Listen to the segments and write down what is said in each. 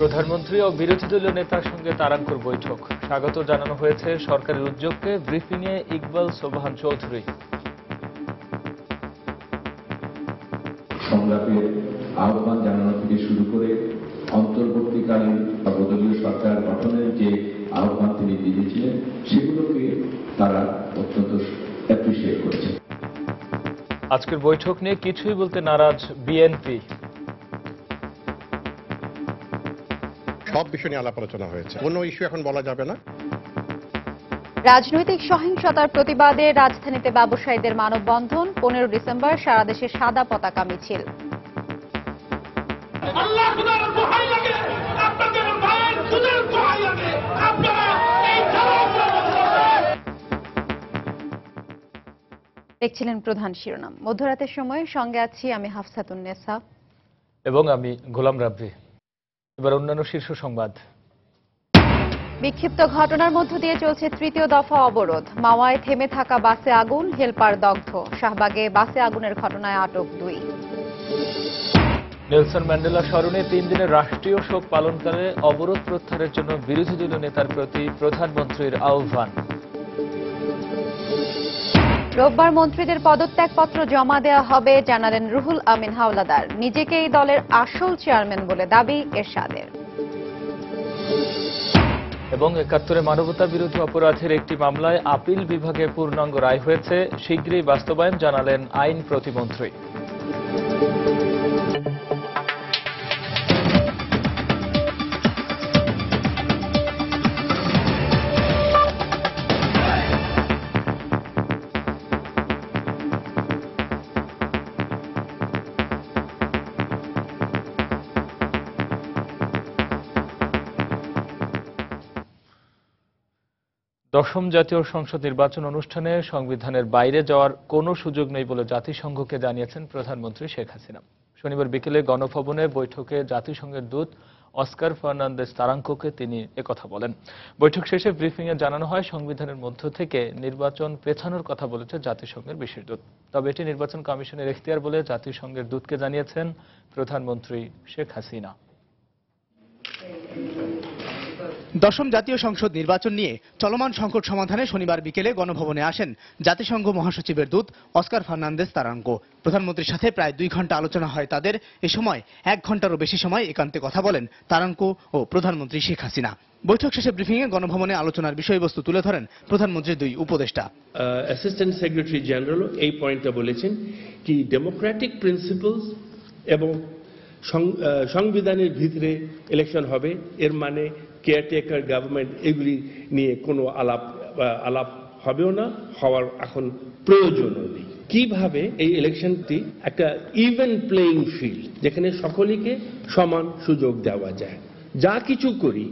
প্রধানমন্ত্রী ও বিরোধী দলীয় নেতার সঙ্গে তারাঙ্কুর বৈঠক। স্বাগত জানানো হয়েছে সরকারের উদ্যোগকে। ব্রিফিংয়ে ইকবাল সোবহান চৌধুরী। সংলাপের আহ্বান জানানো থেকে শুরু করে অন্তর্বর্তীকালীন সর্বদলীয় সরকার গঠনের যে আহ্বান তিনি দিয়েছিলেন সেগুলোকে তারা অত্যন্ত অ্যাপ্রিসিয়েট করেছে। আজকের বৈঠক নিয়ে কিছুই বলতে নারাজ বিএনপি। সব বিষয় নিয়ে আলাপ আলোচনা হয়েছে, কোনো ইস্যু এখন বলা যাবে না। রাজনৈতিক সহিংসতার প্রতিবাদে রাজধানীতে ব্যবসায়ীদের মানববন্ধন। 15 ডিসেম্বর সারা দেশে সাদা পতাকা মিছিল। দেখছিলেন প্রধান শিরোনাম। মধ্যরাতের সময় সঙ্গে আছি আমি হাফসাতুন্নেসা এবং আমি গোলাম রাব্বি। এবার অন্যান্য শীর্ষ সংবাদ। বিক্ষিপ্ত ঘটনার মধ্য দিয়ে চলছে তৃতীয় দফা অবরোধ। মাওয়ায় থেমে থাকা বাসে আগুন, হেলপার দগ্ধ। শাহবাগে বাসে আগুনের ঘটনায় আটক 2। নেলসন ম্যান্ডেলা স্মরণে 3 দিনের রাষ্ট্রীয় শোক পালনকালে অবরোধ প্রত্যাহারের জন্য বিরোধী দলীয় নেতার প্রতি প্রধানমন্ত্রীর আহ্বান। রোববার মন্ত্রীদের পদত্যাগপত্র জমা দেওয়া হবে জানালেন রুহুল আমিন হাওলাদার। নিজেকে এই দলের আসল চেয়ারম্যান বলে দাবি এরশাদের। এবং 71 মানবতা বিরোধী অপরাধের একটি মামলায় আপিল বিভাগে পূর্ণাঙ্গ রায় হয়েছে, শীঘ্রই বাস্তবায়ন জানালেন আইন প্রতিমন্ত্রী। দশম জাতীয় সংসদ নির্বাচন অনুষ্ঠানে সংবিধানের বাইরে যাওয়ার কোনো সুযোগ নেই বলে জাতিসংঘকে জানিয়েছেন প্রধানমন্ত্রী শেখ হাসিনা। শনিবার বিকেলে গণভবনে বৈঠকে জাতিসংঘের দূত অস্কার ফার্নান্দেজ তারাঙ্কোকে তিনি একথা বলেন। বৈঠক শেষে ব্রিফিংয়ে জানানো হয়, সংবিধানের মধ্য থেকে নির্বাচন পেছানোর কথা বলেছে জাতিসংঘের বিশেষ দূত। তবে এটি নির্বাচন কমিশনের এখতিয়ার বলে জাতিসংঘের দূতকে জানিয়েছেন প্রধানমন্ত্রী শেখ হাসিনা। দশম জাতীয় সংসদ নির্বাচন নিয়ে চলমান সংকট সমাধানে শনিবার বিকেলে গণভবনে আসেন জাতিসংঘ মহাসচিবের দূত অস্কার ফার্নান্দেজ তারাঙ্কো। প্রধানমন্ত্রীর সাথে প্রায় 2 ঘন্টা আলোচনা হয় তাদের। এ সময় 1 ঘন্টারও বেশি সময় একান্তে কথা বলেন তারাঙ্কো ও প্রধানমন্ত্রী শেখ হাসিনা। বৈঠক শেষে ব্রিফিংয়ে গণভবনে আলোচনার বিষয়বস্তু তুলে ধরেন প্রধানমন্ত্রীর 2 উপদেষ্টা। অ্যাসিস্ট্যান্ট সেক্রেটারি জেনারেল এই পয়েন্টটা বলেছেন কি ডেমোক্রেটিক প্রিন্সিপলস এবং সংবিধানের ভিতরে ইলেকশন হবে, এর মানে কেয়ারটেকার গভর্নমেন্ট এগুলি নিয়ে কোনো আলাপ হবেও না, হওয়ার এখন প্রয়োজনও নেই। কিভাবে এই ইলেকশনটি একটা ইভেন প্লেইং ফিল্ড, যেখানে সকলকে সমান সুযোগ দেওয়া যায়, যা কিছু করি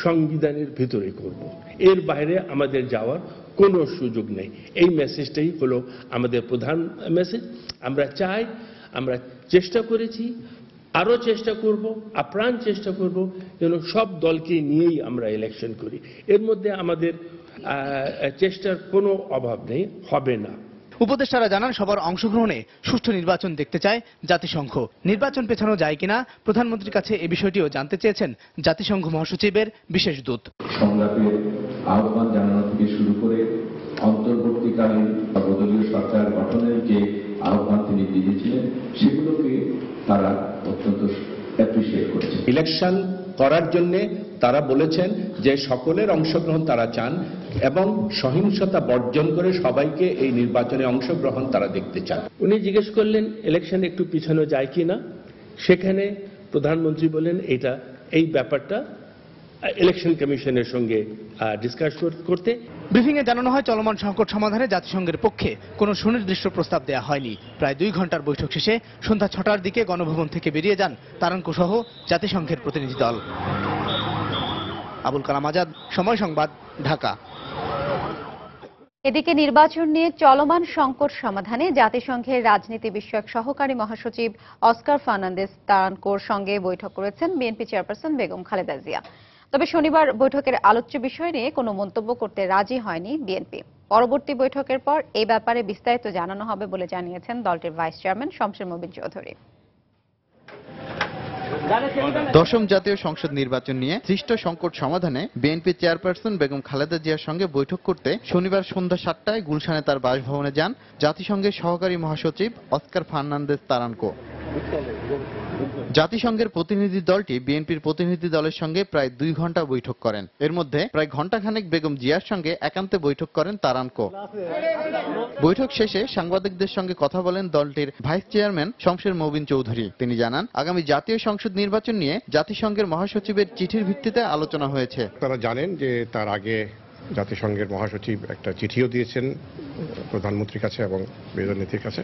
সংবিধানের ভিতরে করব, এর বাইরে আমাদের যাওয়ার কোনো সুযোগ নেই। এই মেসেজটাই হলো আমাদের প্রধান মেসেজ। আমরা চাই, আমরা চেষ্টা করেছি, আরো চেষ্টা করব, আপ্রাণ চেষ্টা করব যেন সব দলকে নিয়েই আমরা ইলেকশন করি। এর মধ্যে আমাদের চেষ্টার কোনো অভাব নেই, হবে না। উপদেষ্টারা জানান, সবার অংশগ্রহণে সুষ্ঠু নির্বাচন দেখতে চায় জাতিসংঘ। নির্বাচন পেছানো যায় কিনা প্রধানমন্ত্রীর কাছে এ বিষয়টিও জানতে চেয়েছেন জাতিসংঘ মহাসচিবের বিশেষ দূত। সংলাপের আহ্বান জানানো থেকে শুরু করে অন্তর্বর্তীকালীন সর্বদলীয় সরকার গঠনের যে আহ্বান তিনি দিয়েছিলেন সেগুলোকে তারা অত্যন্ত অ্যাপ্রিসিয়েট করেছে। ইলেকশন করার জন্য তারা বলেছেন যে সকলের অংশগ্রহণ তারা চান এবং সহিংসতা বর্জন করে সবাইকে এই নির্বাচনে অংশগ্রহণ তারা দেখতে চান। উনি জিজ্ঞেস করলেন ইলেকশন একটু পিছানো যায় কিনা, সেখানে প্রধানমন্ত্রী বলেন এই ব্যাপারটা ইলেকশন কমিশনের সঙ্গে ডিসকাস করতে। ব্রিফিংয়ে জানানো হয়, চলমান সংকট সমাধানে জাতিসংঘের পক্ষে কোনো সুনির্দিষ্ট প্রস্তাব দেওয়া হয়নি। প্রায় 2 ঘন্টার বৈঠক শেষে সন্ধ্যা 6টার দিকে গণভবন থেকে বেরিয়ে যান তারাঙ্কো সহ জাতিসংঘের প্রতিনিধি দল। আবুল কালাম আজাদ, সময় সংবাদ, ঢাকা। এদিকে নির্বাচন নিয়ে চলমান সংকট সমাধানে জাতিসংঘের রাজনীতি বিষয়ক সহকারী মহাসচিব অস্কার ফার্নান্দেজ তারাঙ্কোর সঙ্গে বৈঠক করেছেন বিএনপি চেয়ারপারসন বেগম খালেদা জিয়া। তবে শনিবার বৈঠকের আলোচ্য বিষয় নিয়ে কোনো মন্তব্য করতে রাজি হয়নি বিএনপি। পরবর্তী বৈঠকের পর এই ব্যাপারে বিস্তারিত জানানো হবে বলে জানিয়েছেন দলটির ভাইস চেয়ারম্যান শমসের মুবিন চৌধুরী। দশম জাতীয় সংসদ নির্বাচন নিয়ে সৃষ্ট সংকট সমাধানে বিএনপি চেয়ারপারসন বেগম খালেদা জিয়ার সঙ্গে বৈঠক করতে শনিবার সন্ধ্যা 7টায় গুলশানে তার বাসভবনে যান জাতিসংঘের সহকারী মহাসচিব অস্কার ফার্নান্দেজ তারানকো। জাতিসংঘের প্রতিনিধি দলটি বিএনপির প্রতিনিধি দলের সঙ্গে প্রায় 2 ঘন্টা বৈঠক করেন। এর মধ্যে প্রায় ঘণ্টাখানেক বেগম জিয়ার সঙ্গে একান্তে বৈঠক করেন তারানকো। বৈঠক শেষে সাংবাদিকদের সঙ্গে কথা বলেন দলটির ভাইস চেয়ারম্যান শমশের মবিন চৌধুরী। তিনি জানান, আগামী জাতীয় সংসদ নির্বাচন নিয়ে জাতিসংঘের মহাসচিবের চিঠির ভিত্তিতে আলোচনা হয়েছে। আপনারা জানেন যে তার আগে জাতিসংঘের মহাসচিব একটা চিঠিও দিয়েছেন প্রধানমন্ত্রীর কাছে এবং বিরোধী নীতির কাছে।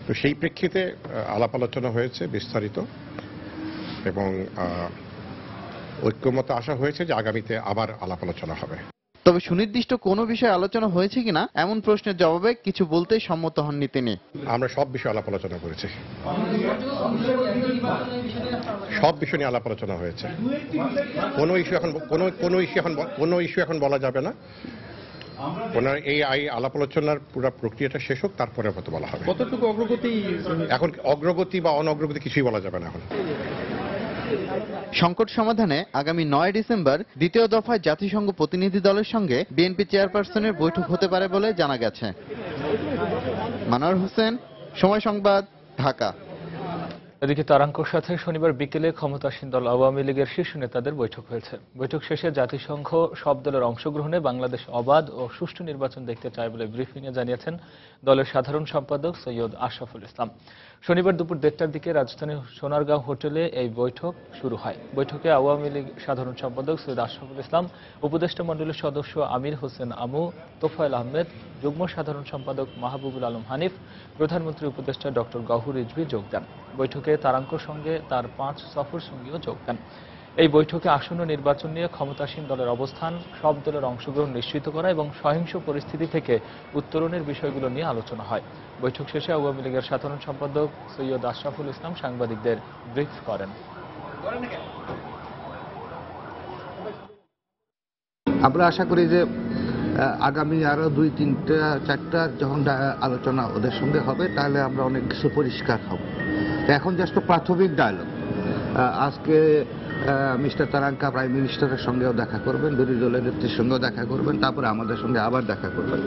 তো সেই প্রেক্ষিতে আলাপ আলোচনা হয়েছে বিস্তারিত এবং ঐক্যমতে আসা হয়েছে যে আগামীতে আবার আলাপ আলোচনা হবে। তবে সুনির্দিষ্ট কোনো বিষয়ে আলোচনা হয়েছে কিনা এমন প্রশ্নের জবাবে কিছু বলতেই সম্মত হননি তিনি। আমরা সব বিষয়ে আলাপ আলোচনা করেছি, সব বিষয় নিয়ে আলাপ আলোচনা হয়েছে। কোনো ইস্যু এখন বলা যাবে না। ওনার এই আলাপ আলোচনার পুরো প্রক্রিয়াটা শেষ হোক, তারপরে হয়তো বলা হবে। কতটুকু অগ্রগতি? এখন অগ্রগতি বা অনগ্রগতি কিছুই বলা যাবে না এখন। সংকট সমাধানে আগামী 9 ডিসেম্বর দ্বিতীয় দফায় জাতিসংঘ প্রতিনিধি দলের সঙ্গে বিএনপি চেয়ারপারসনের বৈঠক হতে পারে বলে জানা গেছে। মানোয়ার হোসেন, সময় সংবাদ, ঢাকা। এদিকে তারাঙ্কোর সাথে শনিবার বিকেলে ক্ষমতাসীন দল আওয়ামী লীগের শীর্ষ নেতাদের বৈঠক হয়েছে। বৈঠক শেষে জাতিসংঘ সব দলের অংশগ্রহণে বাংলাদেশ অবাধ ও সুষ্ঠু নির্বাচন দেখতে চায় বলে ব্রিফিংয়ে জানিয়েছেন দলের সাধারণ সম্পাদক সৈয়দ আশরাফুল ইসলাম। শনিবার দুপুর 1টার দিকে রাজধানীর সোনারগাঁও হোটেলে এই বৈঠক শুরু হয়। বৈঠকে আওয়ামী লীগ সাধারণ সম্পাদক সৈয়দ আশরাফুল ইসলাম, উপদেষ্টা মণ্ডলীর সদস্য আমির হোসেন আমু, তোফায়েল আহমেদ, যুগ্ম সাধারণ সম্পাদক মাহবুবুল আলম হানিফ, প্রধানমন্ত্রী উপদেষ্টা ডক্টর গহুর রিজভী যোগ দেন। বৈঠকে তারাঙ্কোর সঙ্গে তার 5 সফর সঙ্গীও যোগ দেন। এই বৈঠকে আসন্ন নির্বাচন নিয়ে ক্ষমতাসীন দলের অবস্থান, সব দলের অংশগ্রহণ নিশ্চিত করা এবং সহিংস পরিস্থিতি থেকে উত্তরণের বিষয়গুলো নিয়ে আলোচনা হয়। বৈঠক শেষে আওয়ামী লীগের সাধারণ সম্পাদক সৈয়দ আশরাফুল ইসলাম সাংবাদিকদের ব্রিফ করেন। আমরা আশা করি যে আগামী আরো 2-3-4টা যখন আলোচনা ওদের সঙ্গে হবে, তাহলে আমরা অনেক কিছু পরিষ্কার হব। এখন জাস্ট প্রাথমিক ডায়ালগ। আজকে মিস্টার তারাঙ্কা প্রাইম মিনিস্টারের সঙ্গেও দেখা করবেন, বিরোধী দলের নেত্রীর সঙ্গেও দেখা করবেন, তারপরে আমাদের সঙ্গে আবার দেখা করবেন।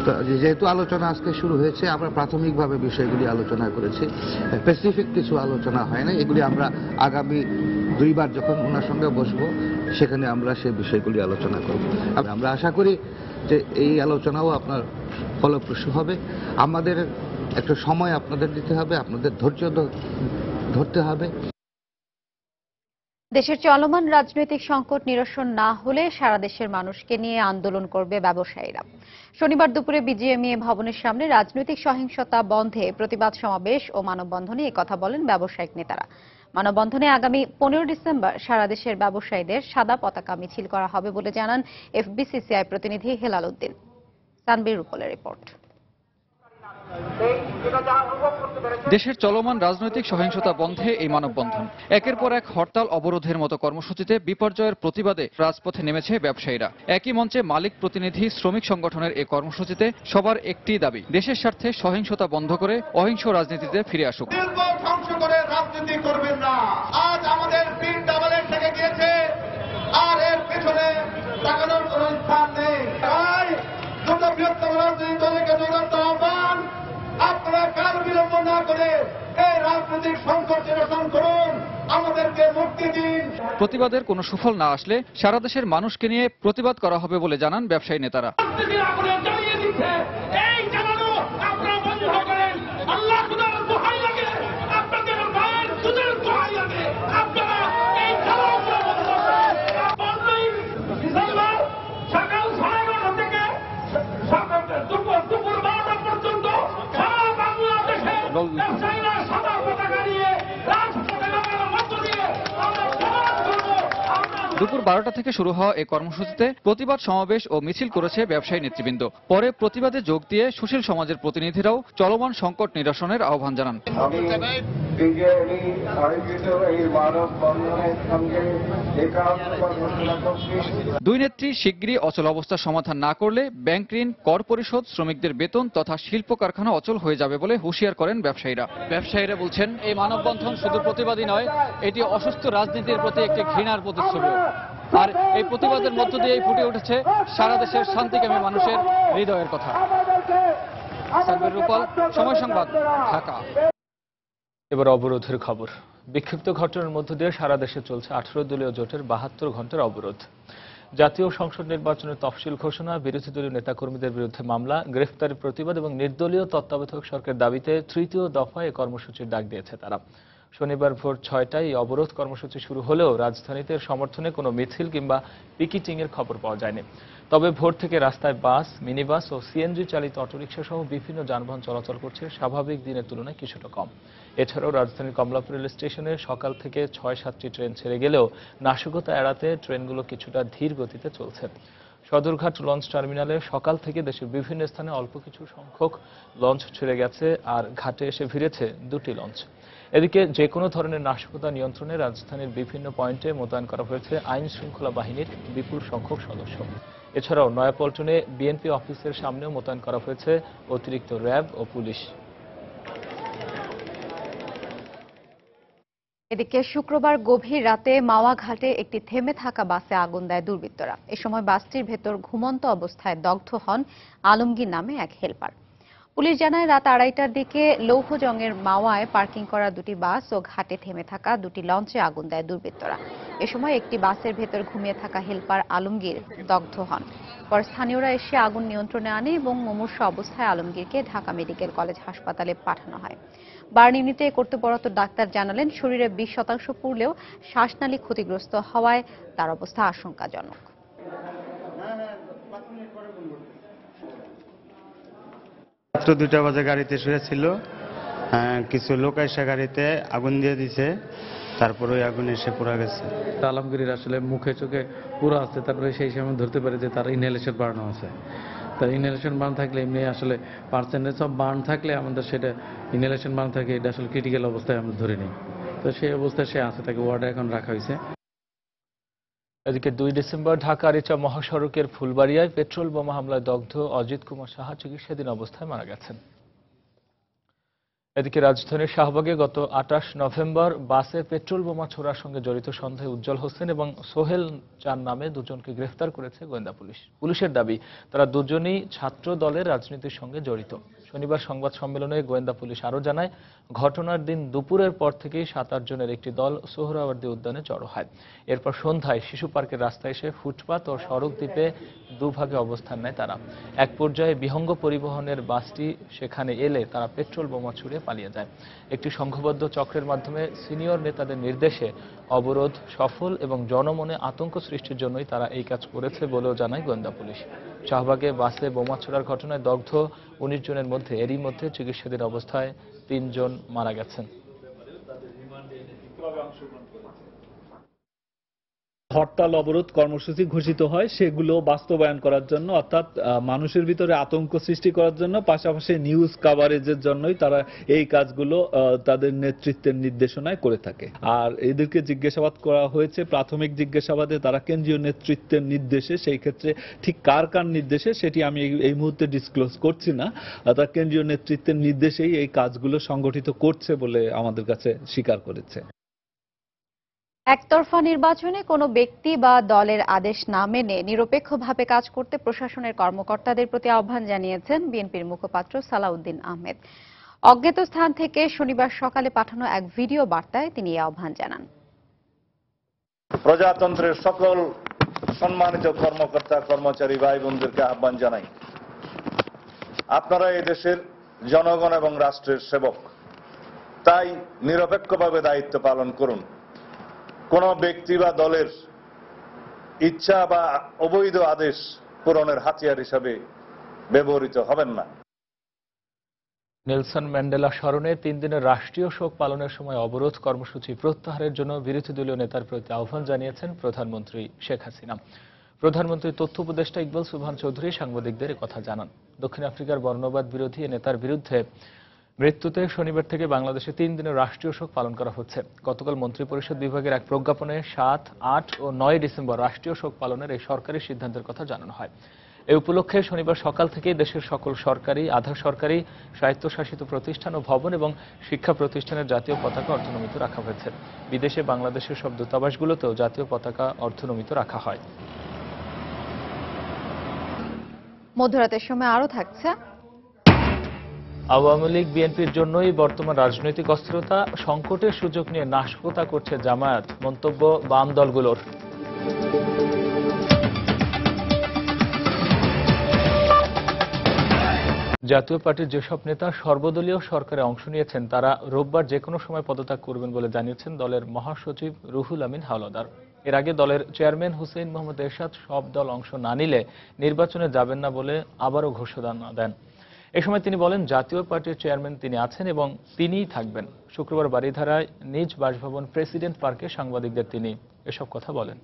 তো যেহেতু আলোচনা আজকে শুরু হয়েছে, আমরা প্রাথমিকভাবে বিষয়গুলি আলোচনা করেছি, স্পেসিফিক কিছু আলোচনা হয় না। এগুলি আমরা আগামী 2বার যখন ওনার সঙ্গে বসবো, সেখানে আমরা সেই বিষয়গুলি আলোচনা করব। আমরা আশা করি যে এই আলোচনাও আপনার ফলপ্রসূ হবে। আমাদের একটা সময় আপনাদের দিতে হবে, আপনাদের ধৈর্য ধরতে হবে। দেশের চলমান রাজনৈতিক সংকট নিরসন না হলে সারা দেশের মানুষকে নিয়ে আন্দোলন করবে ব্যবসায়ীরা। শনিবার দুপুরে বিজিএমইএ ভবনের সামনে রাজনৈতিক সহিংসতা বন্ধে প্রতিবাদ সমাবেশ ও মানববন্ধনে কথা বলেন ব্যবসায়িক নেতারা। মানববন্ধনে আগামী 15 ডিসেম্বর সারা দেশের ব্যবসায়ীদের সাদা পতাকা মিছিল করা হবে বলে জানান এফবিসিসিআই প্রতিনিধি হেলাল উদ্দিন। তানবীর রুপলের রিপোর্ট। দেশের চলমান রাজনৈতিক সহিংসতা বন্ধে এই মানববন্ধন। একের পর এক হরতাল অবরোধের মতো কর্মসূচিতে বিপর্যয়ের প্রতিবাদে রাজপথে নেমেছে ব্যবসায়ীরা। একই মঞ্চে মালিক প্রতিনিধি শ্রমিক সংগঠনের এই কর্মসূচিতে সবার একটি দাবি, দেশের স্বার্থে সহিংসতা বন্ধ করে অহিংস রাজনীতিতে ফিরে আসুক। রাজনীতি করবেন না। আজ আমাদের পিঠ ডাবলের থেকে গিয়েছে, আর এর পেছনে তাকানোর কোনো স্থান নেই। তাই দুটো বৃহত্তম রাজনৈতিক দলকে জোরালো আহ্বান, আপনারা কাল বিলম্ব না করে এই রাজনৈতিক সংকট নিরসন করুন, আমাদেরকে মুক্তি দিন। প্রতিবাদের কোনো সুফল না আসলে সারা দেশের মানুষকে নিয়ে প্রতিবাদ করা হবে বলে জানান ব্যবসায়ী নেতারা। দুপুর 12টা থেকে শুরু হওয়া এই কর্মসূচিতে প্রতিবাদ সমাবেশ ও মিছিল করেছে ব্যবসায়ী নেতৃবৃন্দ। পরে প্রতিবাদে যোগ দিয়ে সুশীল সমাজের প্রতিনিধিরাও চলমান সংকট নিরসনের আহ্বান জানান। বিজেপি আয়োজিত এই মানববন্ধনের সঙ্গে একাত্মতা ঘোষণা করছি। দুই নেত্রী শিগগিরই অচল অবস্থার সমাধান না করলে ব্যাংক ঋণ, কর পরিশোধ, শ্রমিকদের বেতন তথা শিল্প কারখানা অচল হয়ে যাবে বলে হুঁশিয়ার করেন ব্যবসায়ীরা বলছেন, এই মানববন্ধন শুধু প্রতিবাদী নয়, এটি অসুস্থ রাজনীতির প্রতি একটি ঘৃণার প্রতিচ্ছবি। আর এই প্রতিবাদের মধ্য দিয়েই ফুটে উঠেছে সারা দেশের শান্তিকামী মানুষের হৃদয়ের কথা। সাব্বির রূপাল, সময় সংবাদ, ঢাকা। এবার অবরোধের খবর। বিক্ষিপ্ত ঘটনার মধ্য দিয়ে সারা দেশে চলছে 18 দলীয় জোটের 72 ঘন্টার অবরোধ। জাতীয় সংসদ নির্বাচনের তফসিল ঘোষণা, বিরোধী দলীয় নেতাকর্মীদের বিরুদ্ধে মামলা, গ্রেফতারের প্রতিবাদ এবং নির্দলীয় তত্ত্বাবধায়ক সরকারের দাবিতে তৃতীয় দফায় এই কর্মসূচির ডাক দিয়েছে তারা। শনিবার ভোর 6টায় এই অবরোধ কর্মসূচি শুরু হলেও রাজধানীতে সমর্থনে কোনো মিছিল কিংবা পিকেটিংয়ের খবর পাওয়া যায়নি। তবে ভোর থেকে রাস্তায় বাস, মিনি বাস ও সিএনজি চালিত অটোরিকশা সহ বিভিন্ন যানবাহন চলাচল করছে স্বাভাবিক দিনের তুলনায় কিছুটা কম। এছাড়াও রাজধানীর কমলাপুর রেল স্টেশনে সকাল থেকে 6-7টি ট্রেন ছেড়ে গেলেও নাশকতা এড়াতে ট্রেনগুলো কিছুটা ধীর গতিতে চলছে। সদরঘাট লঞ্চ টার্মিনালে সকাল থেকে দেশের বিভিন্ন স্থানে অল্প কিছু সংখ্যক লঞ্চ ছেড়ে গেছে, আর ঘাটে এসে ভিড়েছে 2টি লঞ্চ। এদিকে যে কোনো ধরনের নাশকতা নিয়ন্ত্রণে রাজধানীর বিভিন্ন পয়েন্টে মোতায়েন করা হয়েছে আইন শৃঙ্খলা বাহিনীর বিপুল সংখ্যক সদস্য। এছাড়াও নয়াপল্টনে বিএনপি অফিসের সামনেও মোতায়েন করা হয়েছে অতিরিক্ত র্যাব ও পুলিশ। এদিকে শুক্রবার গভীর রাতে মাওয়া ঘাটে একটি থেমে থাকা বাসে আগুন দেয় দুর্বৃত্তরা। এ সময় বাসটির ভেতর ঘুমন্ত অবস্থায় দগ্ধ হন আলমগীর নামে এক হেলপার। পুলিশ জানায়, রাত 2:30টার দিকে লৌহজংয়ের মাওয়ায় পার্কিং করা 2টি বাস ও ঘাটে থেমে থাকা 2টি লঞ্চে আগুন দেয় দুর্বৃত্তরা। এ সময় একটি বাসের ভেতর ঘুমিয়ে থাকা হেলপার আলমগীর দগ্ধ হন। পরে স্থানীয়রা এসে আগুন নিয়ন্ত্রণে আনে এবং মুমূর্ষু অবস্থায় আলমগীরকে ঢাকা মেডিকেল কলেজ হাসপাতালে পাঠানো হয়। বার্ন ইউনিটে কর্তব্যরত ডাক্তার জানালেন, শরীরে 20% পুড়লেও শ্বাসনালী ক্ষতিগ্রস্ত হওয়ায় তার অবস্থা আশঙ্কাজনক। রাত্র 2টা বাজে গাড়িতে শুয়েছিল, কিছু লোক এসে গাড়িতে আগুন দিয়ে দিছে, তারপর ওই আগুন এসে পুরা গেছে। আলমগীরের আসলে মুখে চোখে পুরো আছে, তারপরে সেই সময় ধরতে পারে যে তার ইনহেলেশন বার্ন আছে। তার ইনহেলেশন বার্ন থাকলে এমনি আসলে পার্সেন্টেজ অফ বার্ন থাকলে আমাদের সেটা ইনহেলেশন বার্ন থাকে, এটা আসলে ক্রিটিক্যাল অবস্থায় আমরা ধরে নিই। তো সেই অবস্থায় সে আছে, তাকে ওয়ার্ডে এখন রাখা হয়েছে। এদিকে 2 ডিসেম্বর ঢাকা আরিচা মহাসড়কের ফুলবাড়িয়ায় পেট্রোল বোমা হামলায় দগ্ধ অজিত কুমার সাহা চিকিৎসাধীন অবস্থায় মারা গেছেন। এদিকে রাজধানীর শাহবাগে গত 28 নভেম্বর বাসে পেট্রোল বোমা ছোড়ার সঙ্গে জড়িত সন্দেহে উজ্জ্বল হোসেন এবং সোহেল চান নামে দুজনকে গ্রেফতার করেছে গোয়েন্দা পুলিশ। পুলিশের দাবি, তারা দুজনই ছাত্র দলের রাজনীতির সঙ্গে জড়িত। শনিবার সংবাদ সম্মেলনে গোয়েন্দা পুলিশ আরও জানায়, ঘটনার দিন দুপুরের পর থেকেই 7-8 জনের একটি দল সোহরাওয়ার্দী উদ্যানে জড়ো হয়। এরপর সন্ধ্যায় শিশু পার্কের রাস্তায় এসে ফুটপাত ও সড়ক দ্বীপে দুভাগে অবস্থান নেয় তারা। এক পর্যায়ে বিহঙ্গ পরিবহনের বাসটি সেখানে এলে তারা পেট্রোল বোমা ছুড়ে পালিয়ে যায়। একটি সংঘবদ্ধ চক্রের মাধ্যমে সিনিয়র নেতাদের নির্দেশে অবরোধ সফল এবং জনমনে আতঙ্ক সৃষ্টির জন্যই তারা এই কাজ করেছে বলেও জানায় গোয়েন্দা পুলিশ। শাহবাগে বাসে বোমা ছোড়ার ঘটনায় দগ্ধ 19 জনের মধ্যে এরই মধ্যে চিকিৎসাধীন অবস্থায় 3 জন মারা গেছেন। হরতাল অবরোধ কর্মসূচি ঘোষিত হয়, সেগুলো বাস্তবায়ন করার জন্য, অর্থাৎ মানুষের ভিতরে আতঙ্ক সৃষ্টি করার জন্য, পাশাপাশি নিউজ কাভারেজের জন্যই তারা এই কাজগুলো তাদের নেতৃত্বের নির্দেশনায় করে থাকে। আর এদেরকে জিজ্ঞাসাবাদ করা হয়েছে, প্রাথমিক জিজ্ঞাসাবাদে তারা কেন্দ্রীয় নেতৃত্বের নির্দেশে, সেই ক্ষেত্রে ঠিক কার কার নির্দেশে সেটি আমি এই মুহূর্তে ডিসক্লোজ করছি না, তারা কেন্দ্রীয় নেতৃত্বের নির্দেশেই এই কাজগুলো সংগঠিত করছে বলে আমাদের কাছে স্বীকার করেছে। একতরফা নির্বাচনে কোনো ব্যক্তি বা দলের আদেশ না মেনে নিরপেক্ষভাবে কাজ করতে প্রশাসনের কর্মকর্তাদের প্রতি আহ্বান জানিয়েছেন বিএনপির মুখপাত্র সালাউদ্দিন আহমেদ। অজ্ঞাত স্থান থেকে শনিবার সকালে পাঠানো এক ভিডিও বার্তায় তিনি এই আহ্বান জানান। প্রজাতন্ত্রের সকল সম্মানিত কর্মকর্তা কর্মচারী ভাই বোনদেরকে আহ্বান জানাই, আপনারা এই দেশের জনগণ এবং রাষ্ট্রের সেবক, তাই নিরপেক্ষভাবে দায়িত্ব পালন করুন। কোন ব্যক্তি বা দলের ইচ্ছা বা অবৈধ আদেশ পূরণের হাতিয়ার হিসাবে ব্যবহৃত হবেন না। নেলসন ম্যান্ডেলা স্মরণে 3 দিনের রাষ্ট্রীয় শোক পালনের সময় অবরোধ কর্মসূচি প্রত্যাহারের জন্য বিরোধী দলীয় নেতার প্রতি আহ্বান জানিয়েছেন প্রধানমন্ত্রী শেখ হাসিনা। প্রধানমন্ত্রীর তথ্য উপদেষ্টা ইকবাল সুবহান চৌধুরী সাংবাদিকদের কথা জানান। দক্ষিণ আফ্রিকার বর্ণবাদ বিরোধী নেতার বিরুদ্ধে মৃত্যুতে শনিবার থেকে বাংলাদেশে 3 দিনের রাষ্ট্রীয় শোক পালন করা হচ্ছে। গতকাল মন্ত্রিপরিষদ বিভাগের এক প্রজ্ঞাপনে 7, 8 ও 9 ডিসেম্বর রাষ্ট্রীয় শোক পালনের এই সরকারি সিদ্ধান্তের কথা জানানো হয়। এই উপলক্ষে শনিবার সকাল থেকেই দেশের সকল সরকারি, আধা সরকারি, স্বায়ত্তশাসিত প্রতিষ্ঠান ও ভবন এবং শিক্ষা প্রতিষ্ঠানের জাতীয় পতাকা অর্ধনমিত রাখা হয়েছে। বিদেশে বাংলাদেশের সব দূতাবাসগুলোতেও জাতীয় পতাকা অর্ধনমিত রাখা হয়। মধ্যরাতের সময় আরো থাকছে আওয়ামী লীগ বিএনপির জন্যই বর্তমান রাজনৈতিক অস্থিরতা, সংকটের সুযোগ নিয়ে নাশকতা করছে জামায়াত, মন্তব্য বাম দলগুলোর। জাতীয় পার্টির যেসব নেতা সর্বদলীয় সরকারে অংশ নিয়েছেন তারা রোববার যে কোনো সময় পদত্যাগ করবেন বলে জানিয়েছেন দলের মহাসচিব রুহুল আমিন হাওলাদার। এর আগে দলের চেয়ারম্যান হুসেইন মোহাম্মদ এরশাদ সব দল অংশ না নিলে নির্বাচনে যাবেন না বলে আবারও ঘোষণা দেন। এ সময় তিনি বলেন, জাতীয় পার্টির চেয়ারম্যান তিনি আছেন এবং তিনিই থাকবেন। শুক্রবার বারিধারায় নিজ বাসভবন প্রেসিডেন্ট পার্কে সাংবাদিকদের তিনি এসব কথা বলেন।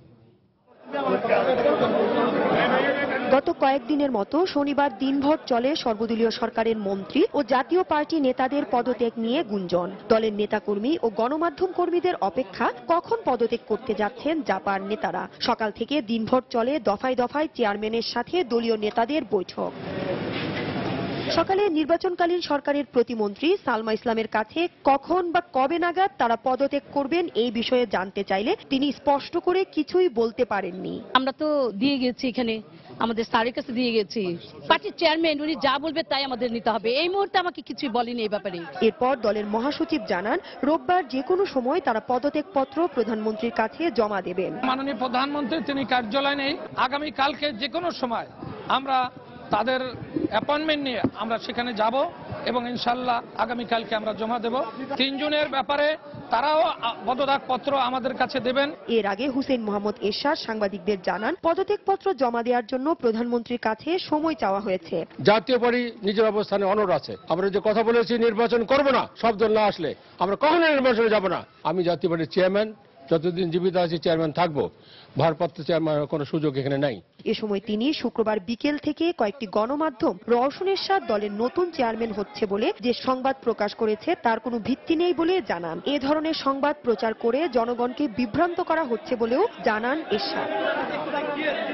গত কয়েকদিনের মতো শনিবার দিনভর চলে সর্বদলীয় সরকারের মন্ত্রী ও জাতীয় পার্টি নেতাদের পদত্যাগ নিয়ে গুঞ্জন। দলের নেতাকর্মী ও গণমাধ্যম কর্মীদের অপেক্ষা কখন পদত্যাগ করতে যাচ্ছেন জাপার নেতারা। সকাল থেকে দিনভর চলে দফায় দফায় চেয়ারম্যানের সাথে দলীয় নেতাদের বৈঠক। সকালে নির্বাচনকালীন সরকারের প্রতিমন্ত্রী সালমা ইসলামের কাছে কখন বা কবে নাগাদ তারা পদত্যাগ করবেন এই বিষয়ে জানতে চাইলে তিনি স্পষ্ট করে কিছুই বলতে পারেননি। আমরা তো দিয়ে গেছি, এখানে আমাদের স্যারের কাছে দিয়ে গেছি, পার্টির চেয়ারম্যান উনি যা বলবে তাই আমাদের নিতে হবে। এই মুহূর্তে আমাকে কিছুই বলেনি এই ব্যাপারে। এরপর দলের মহাসচিব জানান রোববার যে কোনো সময় তারা পদত্যাগ পত্র প্রধানমন্ত্রীর কাছে জমা দেবেন। মাননীয় প্রধানমন্ত্রী তিনি কার্যালয়ে নেই, আগামী কালকে যে কোনো সময় আমরা তাদের অ্যাপয়েন্টমেন্ট নিয়ে আমরা সেখানে যাব এবং ইনশাল্লাহ আগামীকালকে আমরা জমা দেব। 3 জনের ব্যাপারে তারাও পদত্যাগ পত্র আমাদের কাছে দেবেন। এর আগে হুসেইন মোহাম্মদ এরশাদ সাংবাদিকদের জানান পদত্যাগ পত্র জমা দেওয়ার জন্য প্রধানমন্ত্রীর কাছে সময় চাওয়া হয়েছে। জাতীয় পার্টি নিজের অবস্থানে অনড় আছে। আমরা যে কথা বলেছি নির্বাচন করব না, সব দল না আসলে আমরা কখনো নির্বাচনে যাব না। আমি জাতীয় পার্টির চেয়ারম্যান, যতদিন জীবিত আছি চেয়ারম্যান থাকবো, ভারপ্রাপ্ত চেয়ারম্যানের কোনো সুযোগ এখানে নাই। এ সময় তিনি শুক্রবার বিকেল থেকে কয়েকটি গণমাধ্যম রওশন এরশাদ দলের নতুন চেয়ারম্যান হচ্ছে বলে যে সংবাদ প্রকাশ করেছে তার কোনো ভিত্তি নেই বলে জানান। এ ধরনের সংবাদ প্রচার করে জনগণকে বিভ্রান্ত করা হচ্ছে বলেও জানান এরশাদ।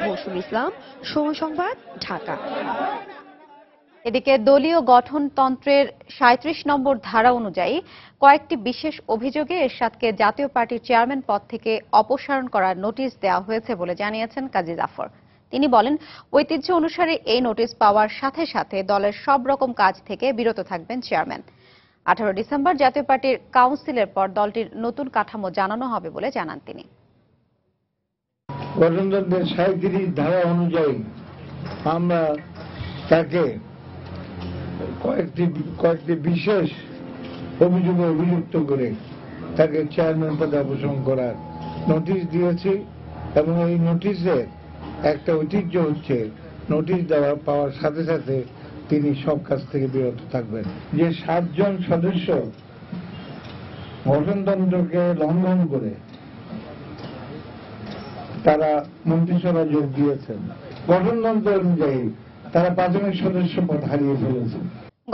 মৌসুমী ইসলাম, সময় সংবাদ, ঢাকা। এদিকে দলীয় গঠনতন্ত্রের 37 নম্বর ধারা অনুযায়ী কয়েকটি বিশেষ অভিযোগে এরশাদকে জাতীয় পার্টির চেয়ারম্যান পদ থেকে অপসারণ করার নোটিশ দেওয়া হয়েছে বলে জানিয়েছেন কাজী জাফর। তিনি বলেন, ঐতিহ্য অনুসারে এই নোটিশ পাওয়ার সাথে সাথে দলের সব রকম কাজ থেকে বিরত থাকবেন চেয়ারম্যান। 18 ডিসেম্বর জাতীয় পার্টির কাউন্সিলের পর দলটির নতুন কাঠামো জানানো হবে বলে জানান তিনি। গঠনতন্ত্রের 37 ধারা অনুযায়ী আমরা তাকে কয়েকটি বিশেষ অভিযোগে অভিযুক্ত করে তাকে চেয়ারম্যান পদে অপসারণ করার নোটিশ দিয়েছি এবং এই নোটিশের একটা ঐতিহ্য হচ্ছে নোটিশ পাওয়ার সাথে সাথে তিনি সব কাজ থেকে বিরত থাকবেন। যে 7 জন সদস্য গঠনতন্ত্রকে লঙ্ঘন করে তারা মন্ত্রিসভায় যোগ দিয়েছেন, গঠনতন্ত্র অনুযায়ী তারা প্রাথমিক সদস্য পদ হারিয়ে ফেলেছে।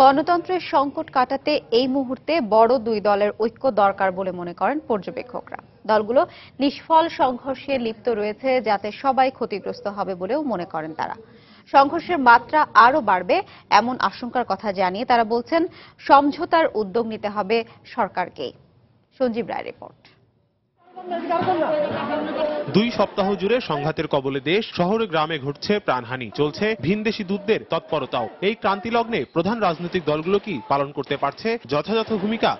গণতন্ত্রের সংকট কাটাতে এই মুহূর্তে বড় দুই দলের ঐক্য দরকার বলে মনে করেন পর্যবেক্ষকরা। দলগুলো নিষ্ফল সংঘর্ষে লিপ্ত রয়েছে যাতে সবাই ক্ষতিগ্রস্ত হবে বলেও মনে করেন তারা। সংঘর্ষের মাত্রা আরও বাড়বে এমন আশঙ্কার কথা জানিয়ে তারা বলছেন সমঝোতার উদ্যোগ নিতে হবে সরকারকেই। সঞ্জীব রায় রিপোর্ট। 2 সপ্তাহ জুড়ে সংঘাতের কবলে দেশ, শহরে গ্রামে ঘটছে প্রাণহানি, চলছে ভিনদেশি দূতদের তৎপরতাও। এই ক্রান্তি লগ্নে প্রধান রাজনৈতিক দলগুলো কি পালন করতে পারছে যথাযথ ভূমিকা?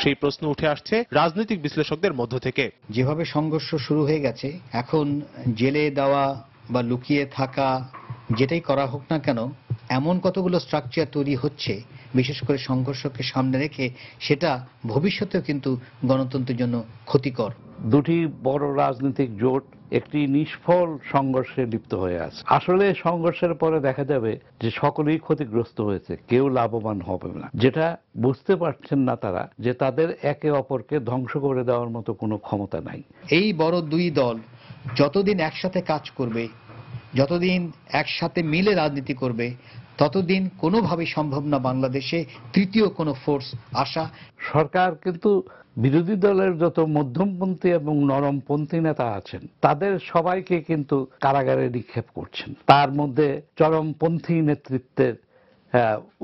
সেই প্রশ্ন উঠে আসছে রাজনৈতিক বিশ্লেষকদের মধ্য থেকে। যেভাবে সংঘর্ষ শুরু হয়ে গেছে, এখন জেলে দেওয়া বা লুকিয়ে থাকা যেটাই করা হোক না কেন, এমন কতগুলো স্ট্রাকচার তৈরি হচ্ছে বিশেষ করে সংঘর্ষকে সামনে রেখে, সেটা ভবিষ্যতেও কিন্তু গণতন্ত্রের জন্য ক্ষতিকর। দুটি বড় রাজনৈতিক জোট একটি নিষ্ফল সংঘর্ষে লিপ্ত হয়ে আছে। আসলে সংঘর্ষের পরে দেখা যাবে যে সকলেই ক্ষতিগ্রস্ত হয়েছে, কেউ লাভবান হবে না। যেটা বুঝতে পারছেন না তারা, যে তাদের একে অপরকে ধ্বংস করে দেওয়ার মতো কোনো ক্ষমতা নাই। এই বড় দুই দল যতদিন একসাথে কাজ করবে, যতদিন একসাথে মিলে রাজনীতি করবে, ততদিন কোনোভাবেই সম্ভব না বাংলাদেশে তৃতীয় কোনো ফোর্স আসা। সরকার কিন্তু বিরোধী দলের যত মধ্যমপন্থী এবং নরমপন্থী নেতা আছেন তাদের সবাইকে কিন্তু কারাগারে নিক্ষেপ করছেন। তার মধ্যে চরমপন্থী নেতৃত্বের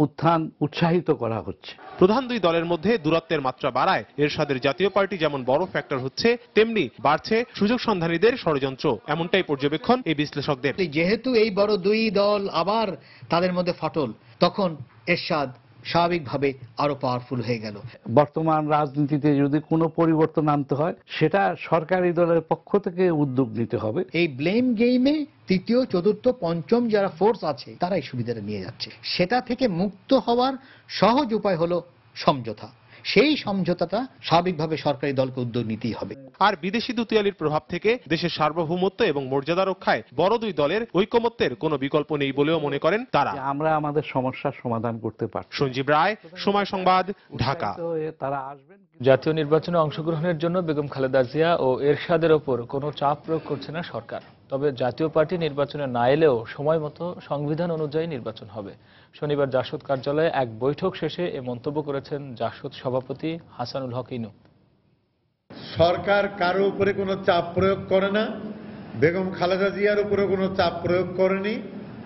উত্থান উৎসাহিত করা হচ্ছে। প্রধান দুই দলের মধ্যে দূরত্বের মাত্রা বাড়ায় এরশাদের জাতীয় পার্টি যেমন বড় ফ্যাক্টর হচ্ছে, তেমনি বাড়ছে সুযোগ সন্ধানীদের ষড়যন্ত্র, এমনটাই পর্যবেক্ষণ এই বিশ্লেষকদের। যেহেতু এই বড় দুই দল আবার তাদের মধ্যে ফাটল, তখন এরশাদ স্বাভাবিকভাবে আরো পাওয়ারফুল হয়ে গেল। বর্তমান রাজনীতিতে যদি কোনো পরিবর্তন আনতে হয় সেটা সরকারি দলের পক্ষ থেকে উদ্যোগ নিতে হবে। এই ব্লেম গেমে তৃতীয়, চতুর্থ, পঞ্চম যারা ফোর্স আছে তারাই সুবিধাটা নিয়ে যাচ্ছে। সেটা থেকে মুক্ত হওয়ার সহজ উপায় হলো সমঝোতা। সেই সমঝোতাটা স্বাভাবিকভাবে সরকারি দলকে উদ্যোগ নিতেই হবে। আর বিদেশি দুতিয়ালির প্রভাব থেকে দেশের সার্বভৌমত্ব এবং মর্যাদা রক্ষায় বড় দুই দলের ঐকমত্যের কোনো বিকল্প নেই বলেও মনে করেন তারা। আমরা আমাদের সমস্যার সমাধান করতে পারি। সঞ্জীব রায়, সময় সংবাদ, ঢাকা। তারা আসবেন। জাতীয় নির্বাচনে অংশগ্রহণের জন্য বেগম খালেদা জিয়া ও এরশাদের ওপর কোনো চাপ প্রয়োগ করছে না সরকার। তবে জাতীয় পার্টি নির্বাচনে না এলেও সময় মতো সংবিধান অনুযায়ী নির্বাচন হবে। শনিবার জাসদ কার্যালয়ে এক বৈঠক শেষে এ মন্তব্য করেছেন জাসদ সভাপতি হাসানুল হক ইনু। সরকার কারো উপরে কোনো চাপ প্রয়োগ করে না, বেগম খালেদা জিয়ার উপরে কোনো চাপ প্রয়োগ করেনি,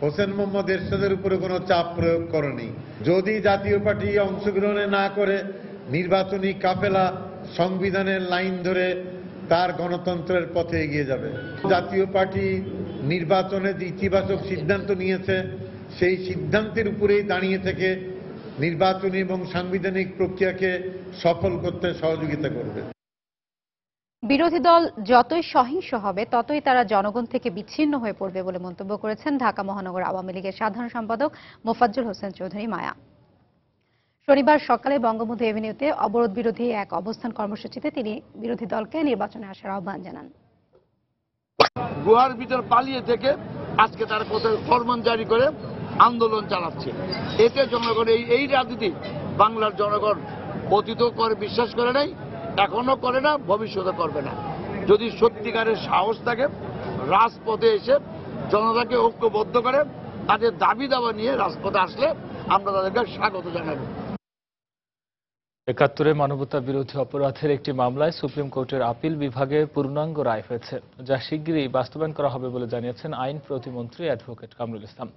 হোসেন মোহাম্মদ এরশাদের উপরে কোনো চাপ প্রয়োগ করেনি। যদি জাতীয় পার্টি অংশগ্রহণে না করে নির্বাচনী কাফেলা সংবিধানের লাইন ধরে তার গণতন্ত্রের পথে এগিয়ে যাবে। জাতীয় পার্টি নির্বাচনে যে ইতিবাচক সিদ্ধান্ত নিয়েছে সেই সিদ্ধান্তের উপরেই দাঁড়িয়ে থেকে নির্বাচনী এবং সাংবিধানিক প্রক্রিয়াকে সফল করতে সহযোগিতা করবে। বিরোধী দল যতই সহিংস হবে ততই তারা জনগণ থেকে বিচ্ছিন্ন হয়ে পড়বে বলে মন্তব্য করেছেন ঢাকা মহানগর আওয়ামী লীগের সাধারণ সম্পাদক মোফাজ্জল হোসেন চৌধুরী মায়া। শনিবার সকালে বঙ্গবন্ধু এভিনিউতে অবরোধ বিরোধী এক অবস্থান কর্মসূচিতে তিনি বিরোধী দলকে নির্বাচনে আসার আহ্বান জানান। গুহার ভিতর পালিয়ে থেকে আজকে তারা কোথায় ফরমান জারি করে আন্দোলন চালাচ্ছে। এতে জনগণ এই রাজনীতি বাংলার জনগণ অতীতও করে বিশ্বাস করে নাই, এখনো করে না, ভবিষ্যতে করবে না। যদি সত্যিকারের সাহস থাকে রাজপথে এসে জনতাকে ঐক্যবদ্ধ করে তাদের দাবি দাবা নিয়ে রাজপথে আসলে আমরা তাদেরকে স্বাগত জানাবো। ৭১ মানবতা বিরোধী অপরাধের একটি মামলায় সুপ্রিম কোর্টের আপিল বিভাগে পূর্ণাঙ্গ রায় হয়েছে, যা শিগগিরই বাস্তবায়ন করা হবে বলে জানিয়েছেন আইন প্রতিমন্ত্রী অ্যাডভোকেট কামরুল ইসলাম।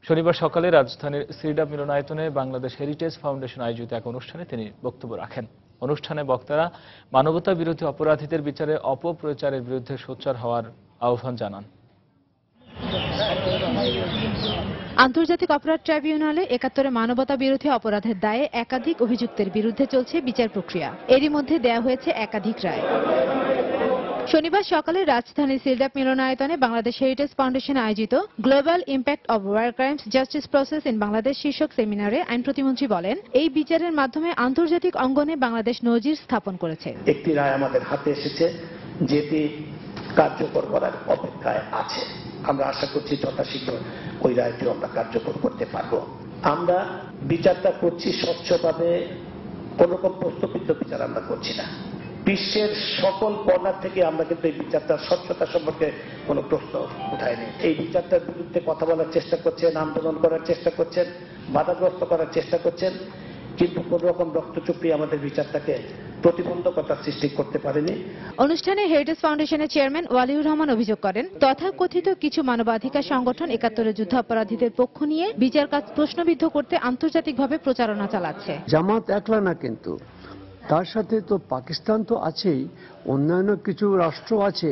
শনিবার সকালে রাজধানীর সিরডা মিলনায়তনে বাংলাদেশ হেরিটেজ ফাউন্ডেশন আয়োজিত এক অনুষ্ঠানে তিনি বক্তব্য রাখেন। অনুষ্ঠানে বক্তারা মানবতা বিরোধী অপরাধীদের বিচারে অপপ্রচারের বিরুদ্ধে সোচ্চার হওয়ার আহ্বান জানান। আন্তর্জাতিক অপরাধ ট্রাইব্যুনালে ৭১ মানবতা বিরোধী অপরাধের দায়ে একাধিক অভিযুক্তের বিরুদ্ধে চলছে বিচার প্রক্রিয়া। এরই মধ্যে দেয়া হয়েছে একাধিক রায়। শনিবার সকালে রাজধানীর সিলডাপ মিলনায়তনে বাংলাদেশ হেরিটেজ ফাউন্ডেশন আয়োজিত global impact of war crimes justice process in Bangladesh শীর্ষক সেমিনারে আইন প্রতিমন্ত্রী বলেন, এই বিচারের মাধ্যমে আন্তর্জাতিক অঙ্গনে বাংলাদেশ নজির স্থাপন করেছে। একটি রায় আমাদের হাতে এসেছে যেটি কার্যকর করার অপেক্ষায় আছে। আমরা আশা করছি যথাশীঘ্র ওই রায়টি আমরা কার্যকর করতে পারব। আমরা বিচারটা করছি স্বচ্ছভাবে, কোন রকম প্রশ্নবিদ্ধ বিচার আমরা করছি না। বিশ্বের সকল কর্নার থেকে আমরা কিন্তু এই বিচারটার স্বচ্ছতা সম্পর্কে কোনো প্রশ্ন উঠাইনি। এই বিচারটার বিরুদ্ধে কথা বলার চেষ্টা করছেন, আন্দোলন করার চেষ্টা করছেন, বাধাগ্রস্ত করার চেষ্টা করছেন, কিন্তু কোন রকম রক্তচুপড়ি আমাদের বিচারটাকে প্রতিবন্ধকতার সৃষ্টি করতে পারেনি। অনুষ্ঠানে হেরিটেজ ফাউন্ডেশনের চেয়ারম্যান ওয়ালিউর রহমান অভিযোগ করেন, তথাকথিত কিছু মানবাধিকার সংগঠন ৭১ যুদ্ধাপরাধীদের পক্ষ নিয়ে বিচার কাজ প্রশ্নবিদ্ধ করতে আন্তর্জাতিকভাবে প্রচারণা চালাচ্ছে। জামাত একলা না, কিন্তু তার সাথে তো পাকিস্তান তো আছেই, অন্যান্য কিছু রাষ্ট্র আছে,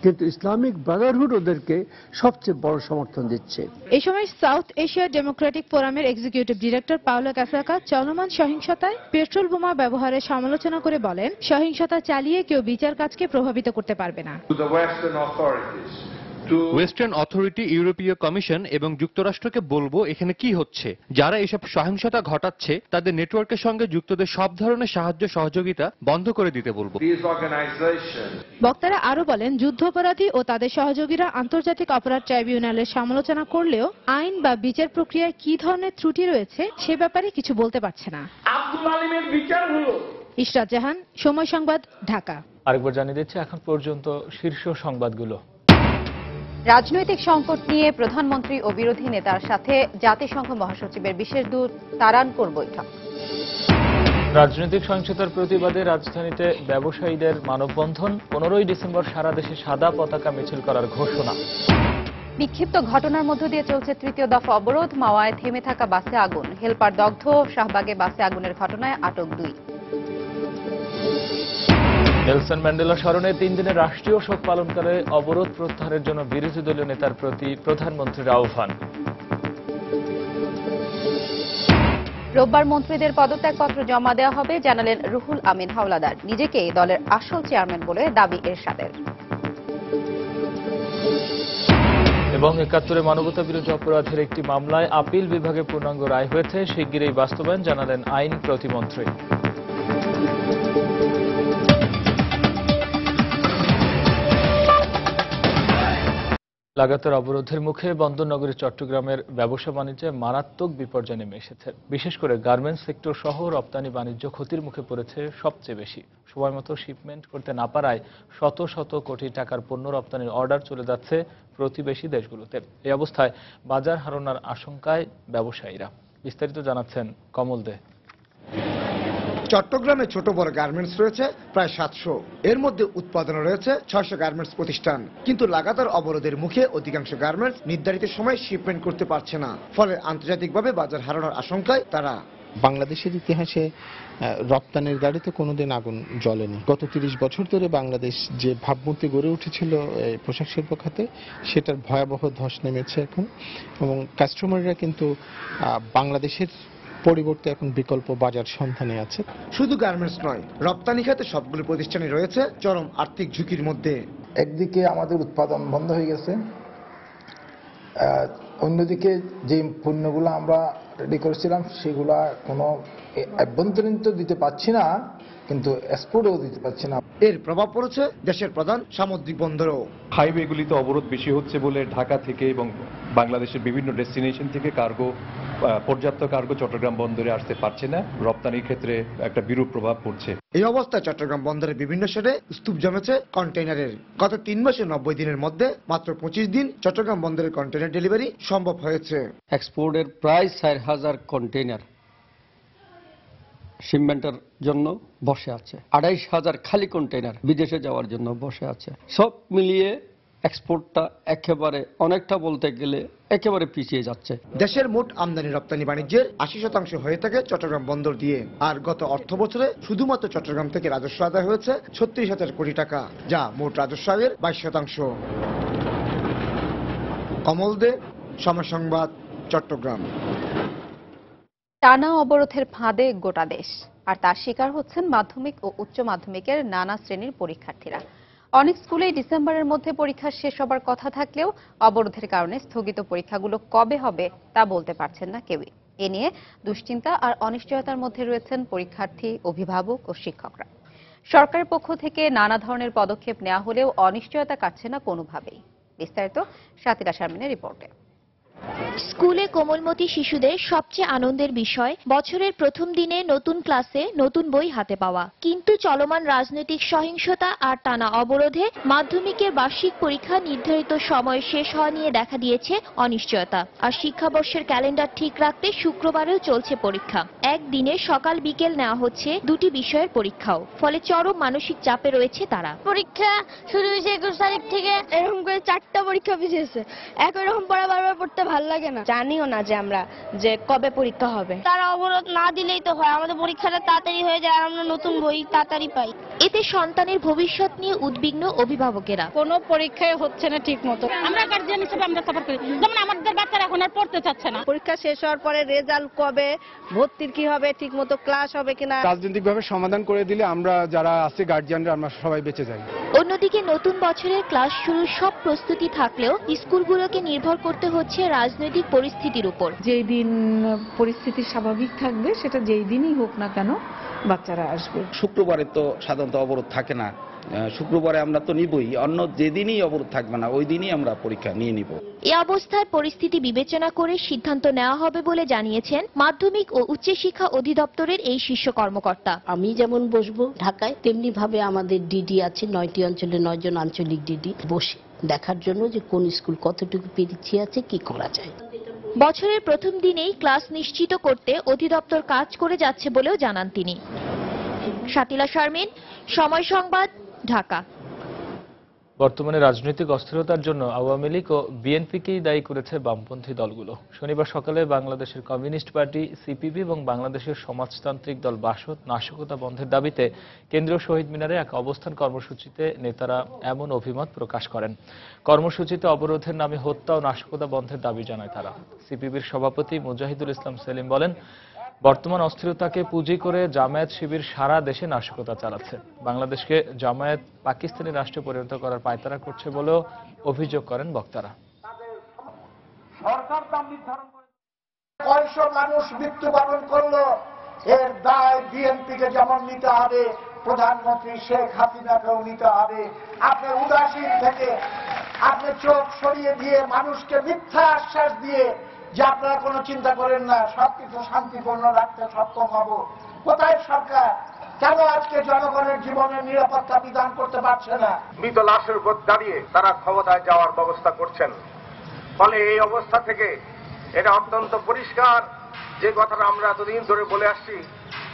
কিন্তু ইসলামিক ব্রাদারহুড ওদেরকে সবচেয়ে বড় সমর্থন দিচ্ছে। এই সময় সাউথ এশিয়া ডেমোক্রেটিক ফোরামের এক্সিকিউটিভ ডিরেক্টর পাওলো ক্যাসাকা চলমান সহিংসতায় পেট্রোল বোমা ব্যবহারের সমালোচনা করে বলেন, সহিংসতা চালিয়ে কেউ বিচার কাজকে প্রভাবিত করতে পারবে না। ওয়েস্টার্ন অথরিটি, ইউরোপীয় কমিশন এবং যুক্তরাষ্ট্রকে বলবো এখানে কি হচ্ছে। যারা এসব সহিংসতা ঘটাচ্ছে তাদের নেটওয়ার্কের সঙ্গে যুক্তদের সব ধরনের সাহায্য সহযোগিতা বন্ধ করে দিতে বলবো। বক্তারা আরো বলেন, যুদ্ধাপরাধী ও তাদের সহযোগীরা আন্তর্জাতিক অপরাধ ট্রাইব্যুনালের সমালোচনা করলেও আইন বা বিচার প্রক্রিয়ায় কি ধরনের ত্রুটি রয়েছে সে ব্যাপারে কিছু বলতে পারছে না। আব্দুল আলিমের বিচার হলো। ইশরাত জাহান, সময় সংবাদ, ঢাকা। আরেকবার জানিয়ে দিচ্ছি এখন পর্যন্ত শীর্ষ সংবাদগুলো। রাজনৈতিক সংকট নিয়ে প্রধানমন্ত্রী ও বিরোধী নেতার সাথে জাতিসংঘ মহাসচিবের বিশেষ দূত তারানকোর বৈঠক। রাজনৈতিক সহিংসতার প্রতিবাদে রাজধানীতে ব্যবসায়ীদের মানববন্ধন, 15ই ডিসেম্বর সারা দেশে সাদা পতাকা মিছিল করার ঘোষণা। বিক্ষিপ্ত ঘটনার মধ্য দিয়ে চলছে তৃতীয় দফা অবরোধ, মাওয়ায় থেমে থাকা বাসে আগুন, হেলপার দগ্ধ, শাহবাগে বাসে আগুনের ঘটনায় আটক 2। নেলসন ম্যান্ডেলা স্মরণে 3 দিনের রাষ্ট্রীয় শোক পালন করে অবরোধ প্রত্যাহারের জন্য বিরোধী দলীয় নেতার প্রতি প্রধানমন্ত্রীর আহ্বান। রোববার মন্ত্রীদের পদত্যাগপত্র জমা দেওয়া হবে, জানালেন রুহুল আমিন হাওলাদার। নিজেকেই দলের আসল চেয়ারম্যান বলে দাবি এরশাদের। এবং ৭১ মানবতা বিরোধী অপরাধের একটি মামলায় আপিল বিভাগে পূর্ণাঙ্গ রায় হয়েছে, শিগগিরই বাস্তবায়ন, জানালেন আইন প্রতিমন্ত্রী। লাগাতার অবরোধের মুখে বন্দরনগরী চট্টগ্রামের ব্যবসা বাণিজ্যে মারাত্মক বিপর্যয় নেমে এসেছে। বিশেষ করে গার্মেন্টস সেক্টর সহ রপ্তানি বাণিজ্য ক্ষতির মুখে পড়েছে সবচেয়ে বেশি। সময়মতো শিপমেন্ট করতে না পারায় শত শত কোটি টাকার পণ্য রপ্তানির অর্ডার চলে যাচ্ছে প্রতিবেশী দেশগুলোতে। এই অবস্থায় বাজার হারানোর আশঙ্কায় ব্যবসায়ীরা। বিস্তারিত জানাচ্ছেন কমল দে। চট্টগ্রামে ছোট বড় গার্মেন্টস রয়েছে প্রায় 700, এর মধ্যে উৎপাদন রয়েছে 600 গার্মেন্টস প্রতিষ্ঠান। কিন্তু লাগাতার অবরোধের মুখে অধিকাংশ গার্মেন্টস নির্ধারিত সময়ে শিপমেন্ট করতে পারছে না, ফলে আন্তর্জাতিকভাবে বাজার হারানোর আশঙ্কায় তারা। বাংলাদেশের ইতিহাসে রপ্তানির গাড়িতে কোনোদিন আগুন জ্বলেনি। গত 30 বছর ধরে বাংলাদেশ যে ভাবমূর্তি গড়ে উঠেছিল পোশাক শিল্প খাতে, সেটার ভয়াবহ ধস নেমেছে এখন। এবং কাস্টমাররা কিন্তু বাংলাদেশের পরিবর্তে এখন বিকল্প বাজার সন্ধানে আছে। শুধু গার্মেন্টস নয়, রপ্তানি খাতে সবগুলো প্রতিষ্ঠানই রয়েছে চরম আর্থিক ঝুঁকির মধ্যে। একদিকে আমাদের উৎপাদন বন্ধ হয়ে গেছে, অন্যদিকে যে পণ্যগুলো আমরা রেডি করেছিলাম সেগুলা কোনো অভ্যন্তরীণ তো দিতে পারছি না, কিন্তু এক্সপোর্টও দিতে পারছি না। এর প্রভাব পড়েছে দেশের প্রধান সামুদ্রিক বন্দরেও। হাইওয়েগুলিতে অবরোধ বেশি হচ্ছে বলে ঢাকা থেকে এবং বাংলাদেশের বিভিন্ন ডেস্টিনেশন থেকে পর্যাপ্ত কার্গো চট্টগ্রাম বন্দরে আসতে পারছে না। রপ্তানির ক্ষেত্রে একটা বিরূপ প্রভাব পড়ছে। এই অবস্থায় চট্টগ্রাম বন্দরের বিভিন্ন শেডে স্তূপ জমেছে কন্টেইনারের। গত 3 মাসে 90 দিনের মধ্যে মাত্র 25 দিন চট্টগ্রাম বন্দরের কন্টেইনার ডেলিভারি সম্ভব হয়েছে। এক্সপোর্টের প্রায় 4000 কন্টেইনার শিপমেন্টের জন্য বসে আছে, 2500 খালি কন্টেইনার বিদেশে যাওয়ার জন্য বসে আছে। সব মিলিয়ে এক্সপোর্টটা একেবারে অনেকটা বলতে গেলে একেবারে পিছিয়ে যাচ্ছে। দেশের মোট আমদানি রপ্তানি বাণিজ্যের 80% হয়ে থাকে চট্টগ্রাম বন্দর দিয়ে। আর গত অর্থ বছরে শুধুমাত্র চট্টগ্রাম থেকে রাজস্ব আদায় হয়েছে 36,000 কোটি টাকা, যা মোট রাজস্ব আয়ের 22%। কমল দে, সময় সংবাদ, চট্টগ্রাম। টানা অবরোধের ফাঁদে গোটা দেশ, আর তার শিকার হচ্ছেন মাধ্যমিক ও উচ্চ মাধ্যমিকের নানা শ্রেণীর পরীক্ষার্থীরা। অনেক স্কুলেই ডিসেম্বরের মধ্যে পরীক্ষা শেষ হবার কথা থাকলেও অবরোধের কারণে স্থগিত পরীক্ষাগুলো কবে হবে তা বলতে পারছেন না কেউই। এ নিয়ে দুশ্চিন্তা আর অনিশ্চয়তার মধ্যে রয়েছেন পরীক্ষার্থী, অভিভাবক ও শিক্ষকরা। সরকারের পক্ষ থেকে নানা ধরনের পদক্ষেপ নেওয়া হলেও অনিশ্চয়তা কাটছে না কোনোভাবেই। বিস্তারিত সাতিরা শারমিনের রিপোর্টে। স্কুলে কোমলমতি শিশুদের সবচেয়ে আনন্দের বিষয় বছরের প্রথম দিনে নতুন ক্লাসে নতুন বই হাতে পাওয়া। কিন্তু চলমান রাজনৈতিক সহিংসতা আর টানা অবরোধে মাধ্যমিকের বার্ষিক পরীক্ষা নির্ধারিত সময়ে শেষ হওয়া নিয়ে দেখা দিয়েছে অনিশ্চয়তা। আর শিক্ষাবর্ষের ক্যালেন্ডার ঠিক রাখতে শুক্রবারেও চলছে পরীক্ষা। একদিনে সকাল বিকেল নেওয়া হচ্ছে দুটি বিষয়ের পরীক্ষাও, ফলে চরম মানসিক চাপে রয়েছে তারা। পরীক্ষা শুরু হয়েছে 21 তারিখ থেকে, এরকম করে 4টা পরীক্ষা পিছিয়েছে। একই রকম পড়া বারবার পড়তে ভালো লাগে না, জানিও না যে আমরা যে কবে পরীক্ষা হবে। তারা অবরোধ না দিলেই তো হয়, আমাদের পরীক্ষাটা তাড়াতাড়ি হয়ে যায় আর আমরা নতুন বই তাড়াতাড়ি পাই। এতে সন্তানের ভবিষ্যৎ নিয়ে উদ্বিগ্ন অভিভাবকেরা। কোনো পরীক্ষায় হচ্ছে না ঠিক মতো, আমরা গার্জিয়ান হিসেবে আমরা সাফার করি। যেমন আমাদের বাচ্চারা এখন আর পড়তে চাচ্ছে না। পরীক্ষা শেষ হওয়ার পরে রেজাল্ট কবে, ভর্তির কি হবে, ঠিক মতো ক্লাস হবে কিনা, রাজনৈতিকভাবে সমাধান করে দিলে আমরা যারা আছি গার্জিয়ানরা আমরা সবাই বেঁচে যাই। অন্যদিকে নতুন বছরের ক্লাস শুরুর সব প্রস্তুতি থাকলেও স্কুলগুলোকে নির্ভর করতে হচ্ছে রাজনৈতিক পরিস্থিতির উপর। যেই দিন পরিস্থিতি স্বাভাবিক থাকবে, সেটা যেই দিনই হোক না কেন বাচ্চারা আসবে। শুক্রবারে তো সাধারণত অবরোধ থাকে না, শুক্রবারে আমরা তো নিবই, অন্য যেদিনই অবরোধ থাকবে না ওই দিনই আমরা পরীক্ষা নিয়ে নিব। এই অবস্থায় পরিস্থিতি বিবেচনা করে সিদ্ধান্ত নেওয়া হবে বলে জানিয়েছেন মাধ্যমিক ও উচ্চশিক্ষা অধিদপ্তরের এই শীর্ষ কর্মকর্তা। আমি যেমন বসবো ঢাকায়, তেমনি ভাবে আমাদের ডিডি আছে 9টি অঞ্চলে 9 জন আঞ্চলিক ডিডি বসে দেখার জন্য যে কোন স্কুল কতটুকু পিছিয়ে আছে, কি করা যায়। বছরের প্রথম দিনেই ক্লাস নিশ্চিত করতে অধিদপ্তর কাজ করে যাচ্ছে বলেও জানান তিনি। শাতিলা শারমিন, সময় সংবাদ, ঢাকা। বর্তমানে রাজনৈতিক অস্থিরতার জন্য আওয়ামী লীগ ও বিএনপিকেই দায়ী করেছে বামপন্থী দলগুলো। শনিবার সকালে বাংলাদেশের কমিউনিস্ট পার্টি সিপিবি এবং বাংলাদেশের সমাজতান্ত্রিক দল বাসদ নাশকতা বন্ধের দাবিতে কেন্দ্রীয় শহীদ মিনারে এক অবস্থান কর্মসূচিতে নেতারা এমন অভিমত প্রকাশ করেন। কর্মসূচিতে অবরোধের নামে হত্যা ও নাশকতা বন্ধের দাবি জানায় তারা। সিপিবির সভাপতি মুজাহিদুল ইসলাম সেলিম বলেন, বর্তমান অস্থিরতাকে পুঁজি করে জামায়াত শিবির সারা দেশে নাশকতা চালাচ্ছে। বাংলাদেশকে জামায়াত পাকিস্তানি রাষ্ট্রে পরিণত করার পায়তারা করছে বলেও অভিযোগ করেন বক্তারা। কয়শো মানুষ মৃত্যুবরণ করলো, এর দায় বিএনপিকে যেমন নিতে হবে, প্রধানমন্ত্রী শেখ হাসিনাকেও নিতে হবে। আপনি উদাসীন থেকে আপনি চোখ সরিয়ে দিয়ে মানুষকে মিথ্যা আশ্বাস দিয়ে যে আপনারা কোনো চিন্তা করেন না, সবকিছু শান্তিপূর্ণ রাখতে সক্ষম হব। কোথায় সরকার? কেন আজকে জনগণের জীবনের নিরাপত্তা বিধান করতে পারছে না? মৃত লাশের উপর দাঁড়িয়ে তারা ক্ষমতায় যাওয়ার ব্যবস্থা করছেন। ফলে এই অবস্থা থেকে এটা অত্যন্ত পরিষ্কার যে কথাটা আমরা এতদিন ধরে বলে আসছি,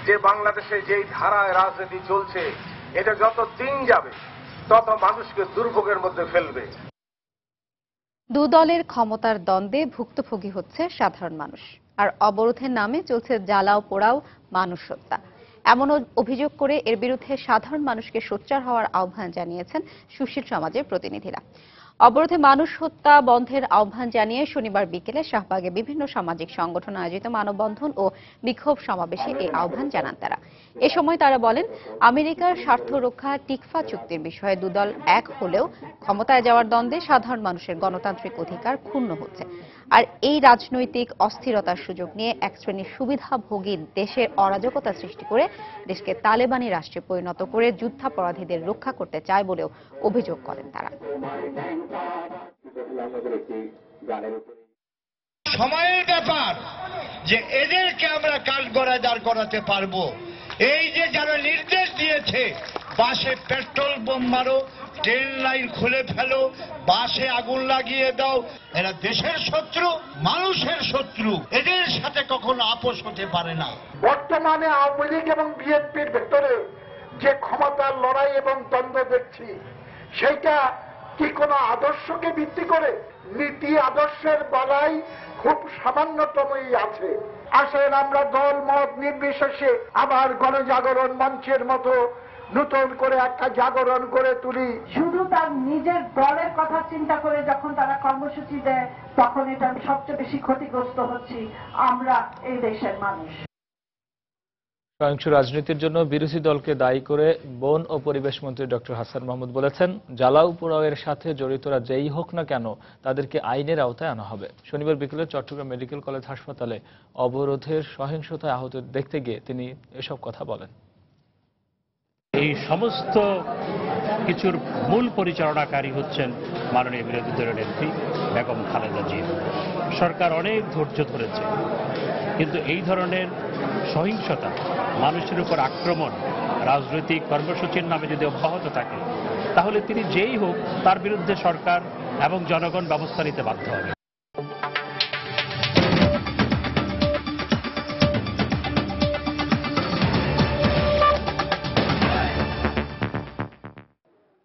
যে বাংলাদেশে যেই ধারায় রাজনীতি চলছে, এটা যত দিন যাবে তত মানুষকে দুর্ভোগের মধ্যে ফেলবে। দু দলের ক্ষমতার দ্বন্দ্বে ভুক্তভোগী হচ্ছে সাধারণ মানুষ, আর অবরোধের নামে চলছে জ্বালাও পোড়াও, মানুষ হত্যা। এমন অভিযোগ করে এর বিরুদ্ধে সাধারণ মানুষকে সোচ্চার হওয়ার আহ্বান জানিয়েছেন সুশীল সমাজের প্রতিনিধিরা। অবরোধে মানুষ হত্যা বন্ধের আহ্বান জানিয়ে শনিবার বিকেলে শাহবাগে বিভিন্ন সামাজিক সংগঠন আয়োজিত মানববন্ধন ও বিক্ষোভ সমাবেশে এই আহ্বান জানান তারা। এ সময় তারা বলেন, আমেরিকার স্বার্থ রক্ষা টিকফা চুক্তির বিষয়ে দুদল এক হলেও ক্ষমতায় যাওয়ার দ্বন্দ্বে সাধারণ মানুষের গণতান্ত্রিক অধিকার ক্ষুণ্ণ হচ্ছে। আর এই রাজনৈতিক অস্থিরতার সুযোগ নিয়ে এক শ্রেণীর সুবিধাভোগী দেশের অরাজকতা সৃষ্টি করে দেশকে তালেবানি রাষ্ট্রে পরিণত করে যুদ্ধাপরাধীদের রক্ষা করতে চায় বলেও অভিযোগ করেন তারা। সময়ের ব্যাপার যে এদেরকে আমরা কাঠগড়ায় দাঁড় করাতে পারবো। এই যে যারা নির্দেশ দিয়েছে বাসে পেট্রোল বোম মারো, ট্রেন লাইন খুলে ফেলো, বাসে আগুন লাগিয়ে দাও, এরা দেশের শত্রু, মানুষের শত্রু। এদের সাথে কখনো আপোষ হতে পারে না। বর্তমানে আওয়ামী লীগ এবং বিএনপির ভেতরে যে ক্ষমতার লড়াই এবং দ্বন্দ্ব দেখছি, সেইটা কি কোনো আদর্শকে ভিত্তি করে? নীতি আদর্শের বলাই খুব সামান্যতমই আছে। আসেন আমরা দল মত নির্বিশেষে আবার গণজাগরণ মঞ্চের মতো নতুন করে একটা জাগরণ করে তুলি। শুধু তার নিজের দলের কথা চিন্তা করে যখন তারা কর্মসূচি দেয়, তখন এটা সবচেয়ে বেশি ক্ষতিগ্রস্ত হচ্ছি আমরা এই দেশের মানুষ। সহিংস রাজনীতির জন্য বিরোধী দলকে দায়ী করে বন ও পরিবেশ মন্ত্রী ডক্টর হাসান মাহমুদ বলেছেন, জ্বালাও পোড়াওয়ের সাথে জড়িতরা যেই হোক না কেন তাদেরকে আইনের আওতায় আনা হবে। শনিবার বিকেলে চট্টগ্রাম মেডিকেল কলেজ হাসপাতালে অবরোধের সহিংসতায় আহত দেখতে গিয়ে তিনি এসব কথা বলেন। এই সমস্ত কিছুর মূল পরিচালনাকারী হচ্ছেন মাননীয় বিরোধী দলের নেত্রী বেগম খালেদা জিয়া। সরকার অনেক ধৈর্য ধরেছে, কিন্তু এই ধরনের সহিংসতা, মানুষের উপর আক্রমণ রাজনৈতিক কর্মসূচির নামে যদি অব্যাহত থাকে, তাহলে তিনি যেই হোক তার বিরুদ্ধে সরকার এবং জনগণ ব্যবস্থা নিতে বাধ্য হবে।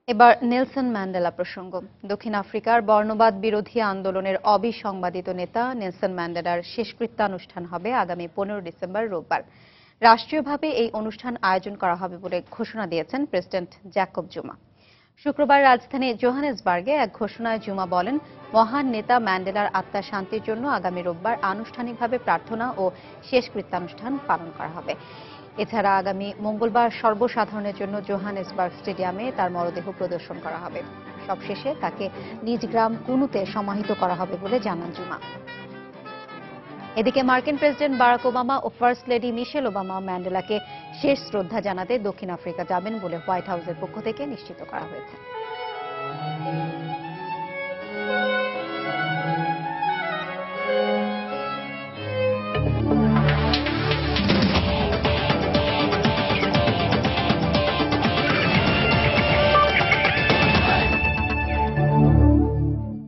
এবার নেলসন ম্যান্ডেলা প্রসঙ্গ। দক্ষিণ আফ্রিকার বর্ণবাদ বিরোধী আন্দোলনের অবিসংবাদিত নেতা নেলসন ম্যান্ডেলার শেষকৃত্যানুষ্ঠান হবে আগামী 15 ডিসেম্বর রোববার। রাষ্ট্রীয়ভাবে এই অনুষ্ঠান আয়োজন করা হবে বলে ঘোষণা দিয়েছেন প্রেসিডেন্ট জ্যাকব জুমা। শুক্রবার রাজধানী জোহানেসবার্গে এক ঘোষণায় জুমা বলেন, মহান নেতা ম্যান্ডেলার আত্মার শান্তির জন্য আগামী রোববার আনুষ্ঠানিকভাবে প্রার্থনা ও শেষকৃত্যানুষ্ঠান পালন করা হবে। এছাড়া আগামী মঙ্গলবার সর্বসাধারণের জন্য জোহানেসবার্গ স্টেডিয়ামে তার মরদেহ প্রদর্শন করা হবে। সবশেষে তাকে নিজ গ্রাম কুনুতে সমাহিত করা হবে বলে জানান জুমা। এদিকে মার্কিন প্রেসিডেন্ট বারাক ওবামা ও ফার্স্ট লেডি মিশেল ওবামা ম্যান্ডেলাকে শেষ শ্রদ্ধা জানাতে দক্ষিণ আফ্রিকা যাবেন বলে হোয়াইট হাউসের পক্ষ থেকে নিশ্চিত করা হয়েছে।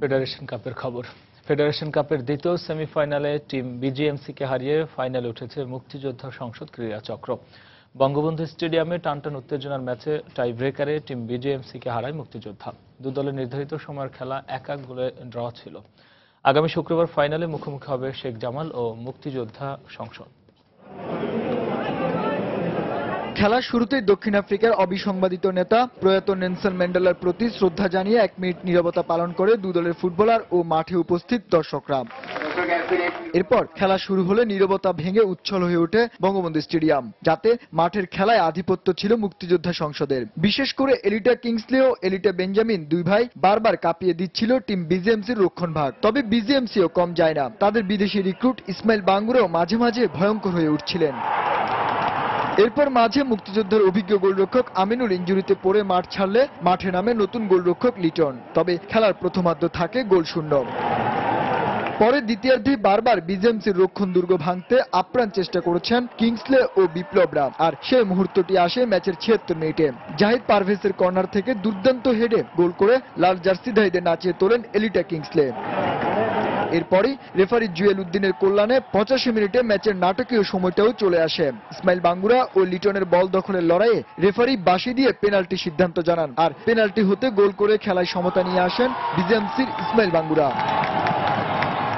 ফেডারেশন কাপের খবর। ফেডারেশন কাপের দ্বিতীয় সেমিফাইনালে টিম বিজিএমসিকে হারিয়ে ফাইনালে উঠেছে মুক্তিযোদ্ধা সংসদ ক্রীড়া চক্র। বঙ্গবন্ধু স্টেডিয়ামে টানটান উত্তেজনার ম্যাচে টাই ব্রেকারে টিম বিজিএমসিকে হারায় মুক্তিযোদ্ধা। দু দলের নির্ধারিত সময়ের খেলা 1-1 গোলে ড্র ছিল। আগামী শুক্রবার ফাইনালে মুখোমুখি হবে শেখ জামাল ও মুক্তিযোদ্ধা সংসদ। খেলার শুরুতেই দক্ষিণ আফ্রিকার অবিসংবাদিত নেতা প্রয়াত নেলসন ম্যান্ডেলার প্রতি শ্রদ্ধা জানিয়ে 1 মিনিট নীরবতা পালন করে দু দলের ফুটবলার ও মাঠে উপস্থিত দর্শকরা। এরপর খেলা শুরু হলে নীরবতা ভেঙে উচ্ছল হয়ে ওঠে বঙ্গবন্ধু স্টেডিয়াম, যাতে মাঠের খেলায় আধিপত্য ছিল মুক্তিযোদ্ধা সংসদের। বিশেষ করে এলিটা কিংসলে ও এলিটা বেঞ্জামিন দুই ভাই বারবার কাঁপিয়ে দিচ্ছিল টিম বিজিএমসির রক্ষণভাগ। তবে বিজিএমসিও কম যায় না, তাদের বিদেশি রিক্রুট ইসমাইল বাঙ্গুরাও মাঝে মাঝে ভয়ঙ্কর হয়ে উঠছিলেন। এরপর মাঝে মুক্তিযোদ্ধার অভিজ্ঞ গোলরক্ষক আমিনুল ইনজুরিতে পড়ে মাঠ ছাড়লে মাঠে নামে নতুন গোলরক্ষক লিটন। তবে খেলার প্রথমার্ধ থাকে গোলশূন্য। পরে দ্বিতীয়ার্ধে বারবার বিজিএমসির রক্ষণ দুর্গ ভাঙতে আপ্রাণ চেষ্টা করেছেন কিংসলে ও বিপ্লবরা, আর সেই মুহূর্তটি আসে ম্যাচের 76 মিনিটে। জাহিদ পারভেজের কর্নার থেকে দুর্দান্ত হেডে গোল করে লাল জার্সিধারীদের নাচিয়ে তোলেন এলিটা কিংসলে। এরপরই রেফারি জুয়েল উদ্দিনের কল্যাণে 85 মিনিটে ম্যাচের নাটকীয় সময়টাও চলে আসে। ইসমাইল বাঙ্গুরা ও লিটনের বল দখলের লড়াইয়ে রেফারি বাঁশি দিয়ে পেনাল্টি সিদ্ধান্ত জানান, আর পেনাল্টি হতে গোল করে খেলায় সমতা নিয়ে আসেন বিজিএমসির ইসমাইল বাঙ্গুরা।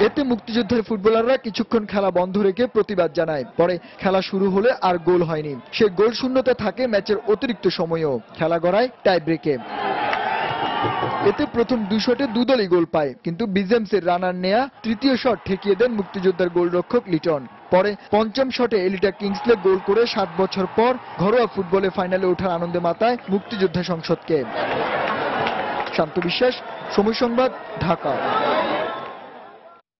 এতে মুক্তিযোদ্ধার ফুটবলাররা কিছুক্ষণ খেলা বন্ধ রেখে প্রতিবাদ জানায়। পরে খেলা শুরু হলে আর গোল হয়নি, সে গোল শূন্যতা থাকে ম্যাচের অতিরিক্ত সময়ও। খেলা গড়ায় টাই ব্রেকে। এতে প্রথম 2 শটে দু দলই গোল পায়, কিন্তু বিজিএমসির রানার নেয়া তৃতীয় শট ঠেকিয়ে দেন মুক্তিযোদ্ধার গোলরক্ষক লিটন। পরে পঞ্চম শটে এলিটা কিংসলে গোল করে 7 বছর পর ঘরোয়া ফুটবলে ফাইনালে ওঠার আনন্দে মাতায় মুক্তিযোদ্ধা সংসদকে। শান্ত বিশ্বাস, সময় সংবাদ, ঢাকা।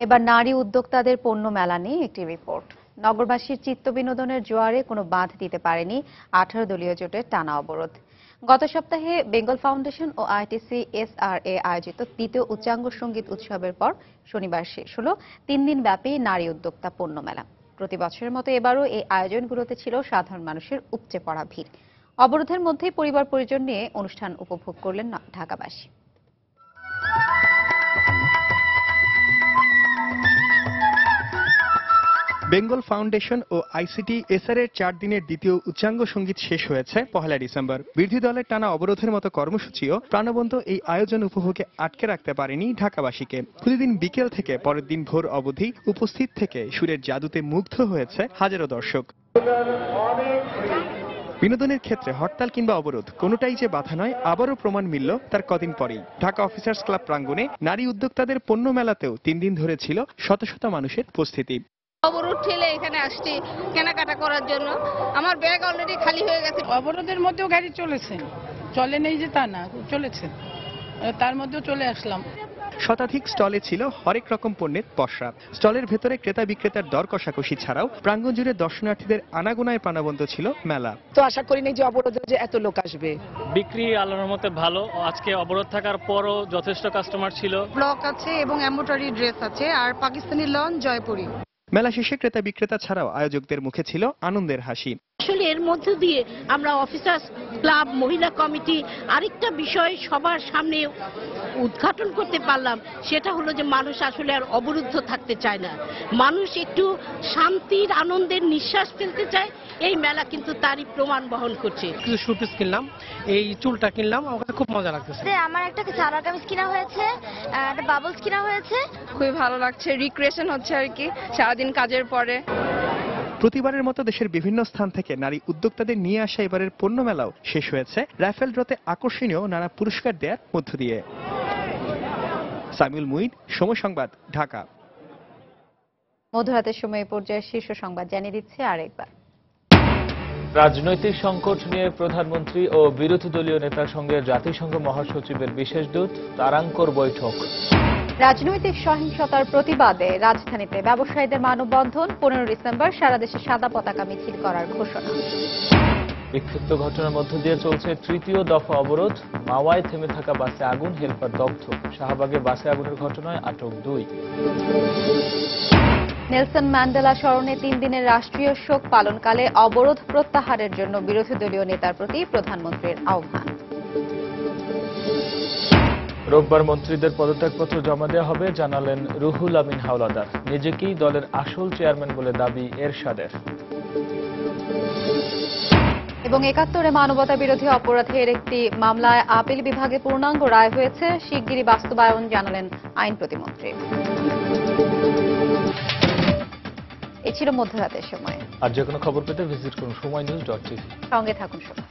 এবার নারী উদ্যোক্তাদের পণ্য মেলা নিয়ে একটি রিপোর্ট। নগরবাসীর চিত্ত বিনোদনের জোয়ারে কোনো বাঁধ দিতে পারেনি 18 দলীয় জোটের টানা অবরোধ। গত সপ্তাহে বেঙ্গল ফাউন্ডেশন ও আইটিসি এসআরএ আয়োজিত দ্বিতীয় উচ্চাঙ্গ সঙ্গীত উৎসবের পর শনিবার শেষ হলো 3 দিন ব্যাপী নারী উদ্যোক্তা পণ্য মেলা। প্রতি বছরের মতো এবারও এই আয়োজনগুলোতে ছিল সাধারণ মানুষের উপচে পড়া ভিড়। অবরোধের মধ্যেই পরিবার পরিজন নিয়ে অনুষ্ঠান উপভোগ করলেন ঢাকাবাসী। বেঙ্গল ফাউন্ডেশন ও আইসিটি এসআরএর 4 দিনের দ্বিতীয় উচ্চাঙ্গ সঙ্গীত শেষ হয়েছে 1 ডিসেম্বর। বিরোধী দলের টানা অবরোধের মতো কর্মসূচিও প্রাণবন্ত এই আয়োজন উপভোগে আটকে রাখতে পারেনি ঢাকাবাসীকে। প্রতিদিন বিকেল থেকে পরের দিন ভোর অবধি উপস্থিত থেকে সুরের জাদুতে মুগ্ধ হয়েছে হাজারো দর্শক। বিনোদনের ক্ষেত্রে হরতাল কিংবা অবরোধ কোনোটাই যে বাধা নয়, আবারও প্রমাণ মিলল তার কদিন পরেই। ঢাকা অফিসার্স ক্লাব প্রাঙ্গণে নারী উদ্যোক্তাদের পণ্য মেলাতেও 3 দিন ধরে ছিল শত শত মানুষের উপস্থিতি। অবরোধ ঠেলে এখানে আসছি কেনাকাটা করার জন্য। আমার ব্যাগ অলরেডি খালি হয়ে গেছে। অবরোধের মধ্যেও গাড়ি চলেছে, চলে নেই যে তা না, চলেছে, তার মধ্যেও চলে আসলাম। শতাধিক স্টলে ছিল হরেক রকম পণ্যের পসরা। স্টলের ভেতরে ক্রেতা বিক্রেতার দর কষাকষি ছাড়াও প্রাঙ্গণ জুড়ে দর্শনার্থীদের আনাগোনায় প্রাণবন্ত ছিল মেলা। তো আশা করিনি যে অবরোধে যে এত লোক আসবে। বিক্রি আল্লাহর মতে ভালো। আজকে অবরোধ থাকার পরও যথেষ্ট কাস্টমার ছিল। ব্লক আছে এবং এমব্রয়ডারি ড্রেস আছে আর পাকিস্তানি লন জয়পুরি। মেলা শেষে ক্রেতা বিক্রেতা ছাড়াও আয়োজকদের মুখে ছিল আনন্দের হাসি। আসলে এর মধ্য দিয়ে আমরা অফিসার্স ক্লাব, মহিলা কমিটি আরেকটা বিষয় সবার সামনে উদ্ঘাটন করতে পারলাম, সেটা হলো যে মানুষ আসলে আর অবরুদ্ধ থাকতে চায় না। মানুষ একটু শান্তির আনন্দের নিঃশ্বাস ফেলতে চায়। এই মেলা কিন্তু তারই প্রমাণ বহন করছে। কিছু শোপিস কিনলাম, এই চুলটা কিনলাম, আমার কাছে খুব মজা লাগতেছে। আমার একটা সালোয়ার কামিজ কিনা হয়েছে, একটা বাবলস কিনা হয়েছে, খুবই ভালো লাগছে। রিক্রিয়েশন হচ্ছে আর কি সারাদিন কাজের পরে। প্রতিবারের মতো দেশের বিভিন্ন স্থান থেকে নারী উদ্যোক্তাদের নিয়ে আসা এবারের পণ্য মেলাও শেষ হয়েছে রাফেল ড্রতে আকর্ষণীয় নানা পুরস্কার দেওয়ার মধ্য দিয়ে। সামিউল মুইদ, সময় সংবাদ, ঢাকা। মধ্যরাতের সময় পর্যায়ে শীর্ষ সংবাদ জানিয়ে দিচ্ছে আরেকবার। রাজনৈতিক সংকট নিয়ে প্রধানমন্ত্রী ও বিরোধী দলীয় নেতার সঙ্গে জাতিসংঘ মহাসচিবের বিশেষ দূত তারাঙ্কর বৈঠক। রাজনৈতিক সহিংসতার প্রতিবাদে রাজধানীতে ব্যবসায়ীদের মানববন্ধন, 15 ডিসেম্বর সারা দেশে সাদা পতাকা মিছিল করার ঘোষণা। বিক্ষিপ্ত ঘটনার মধ্য দিয়ে চলছে তৃতীয় দফা অবরোধ। মাওয়ায় থেমে থাকা বাসে আগুন, হেলপার দগ্ধ। শাহবাগে বাসে আগুনের ঘটনায় আটক 2। নেলসন ম্যান্ডেলা স্মরণে 3 দিনের রাষ্ট্রীয় শোক পালনকালে অবরোধ প্রত্যাহারের জন্য বিরোধী দলীয় নেতার প্রতি প্রধানমন্ত্রীর আহ্বান। রোববার মন্ত্রীদের পদত্যাগপত্র জমা দেওয়া হবে, জানালেন রুহুল আমিন হাওলাদার। নিজেকেই দলের আসল চেয়ারম্যান বলে দাবি এরশাদের। এবং 71-এ মানবতা বিরোধী অপরাধের একটি মামলায় আপিল বিভাগে পূর্ণাঙ্গ রায় হয়েছে, শিগগিরই বাস্তবায়ন, জানালেন আইন প্রতিমন্ত্রী। এ ছিল মধ্যরাতের সময়। আর যে কোনো খবর পেতে ভিজিট করুন সময়নিউজ.tv। সঙ্গে থাকুন সবাই।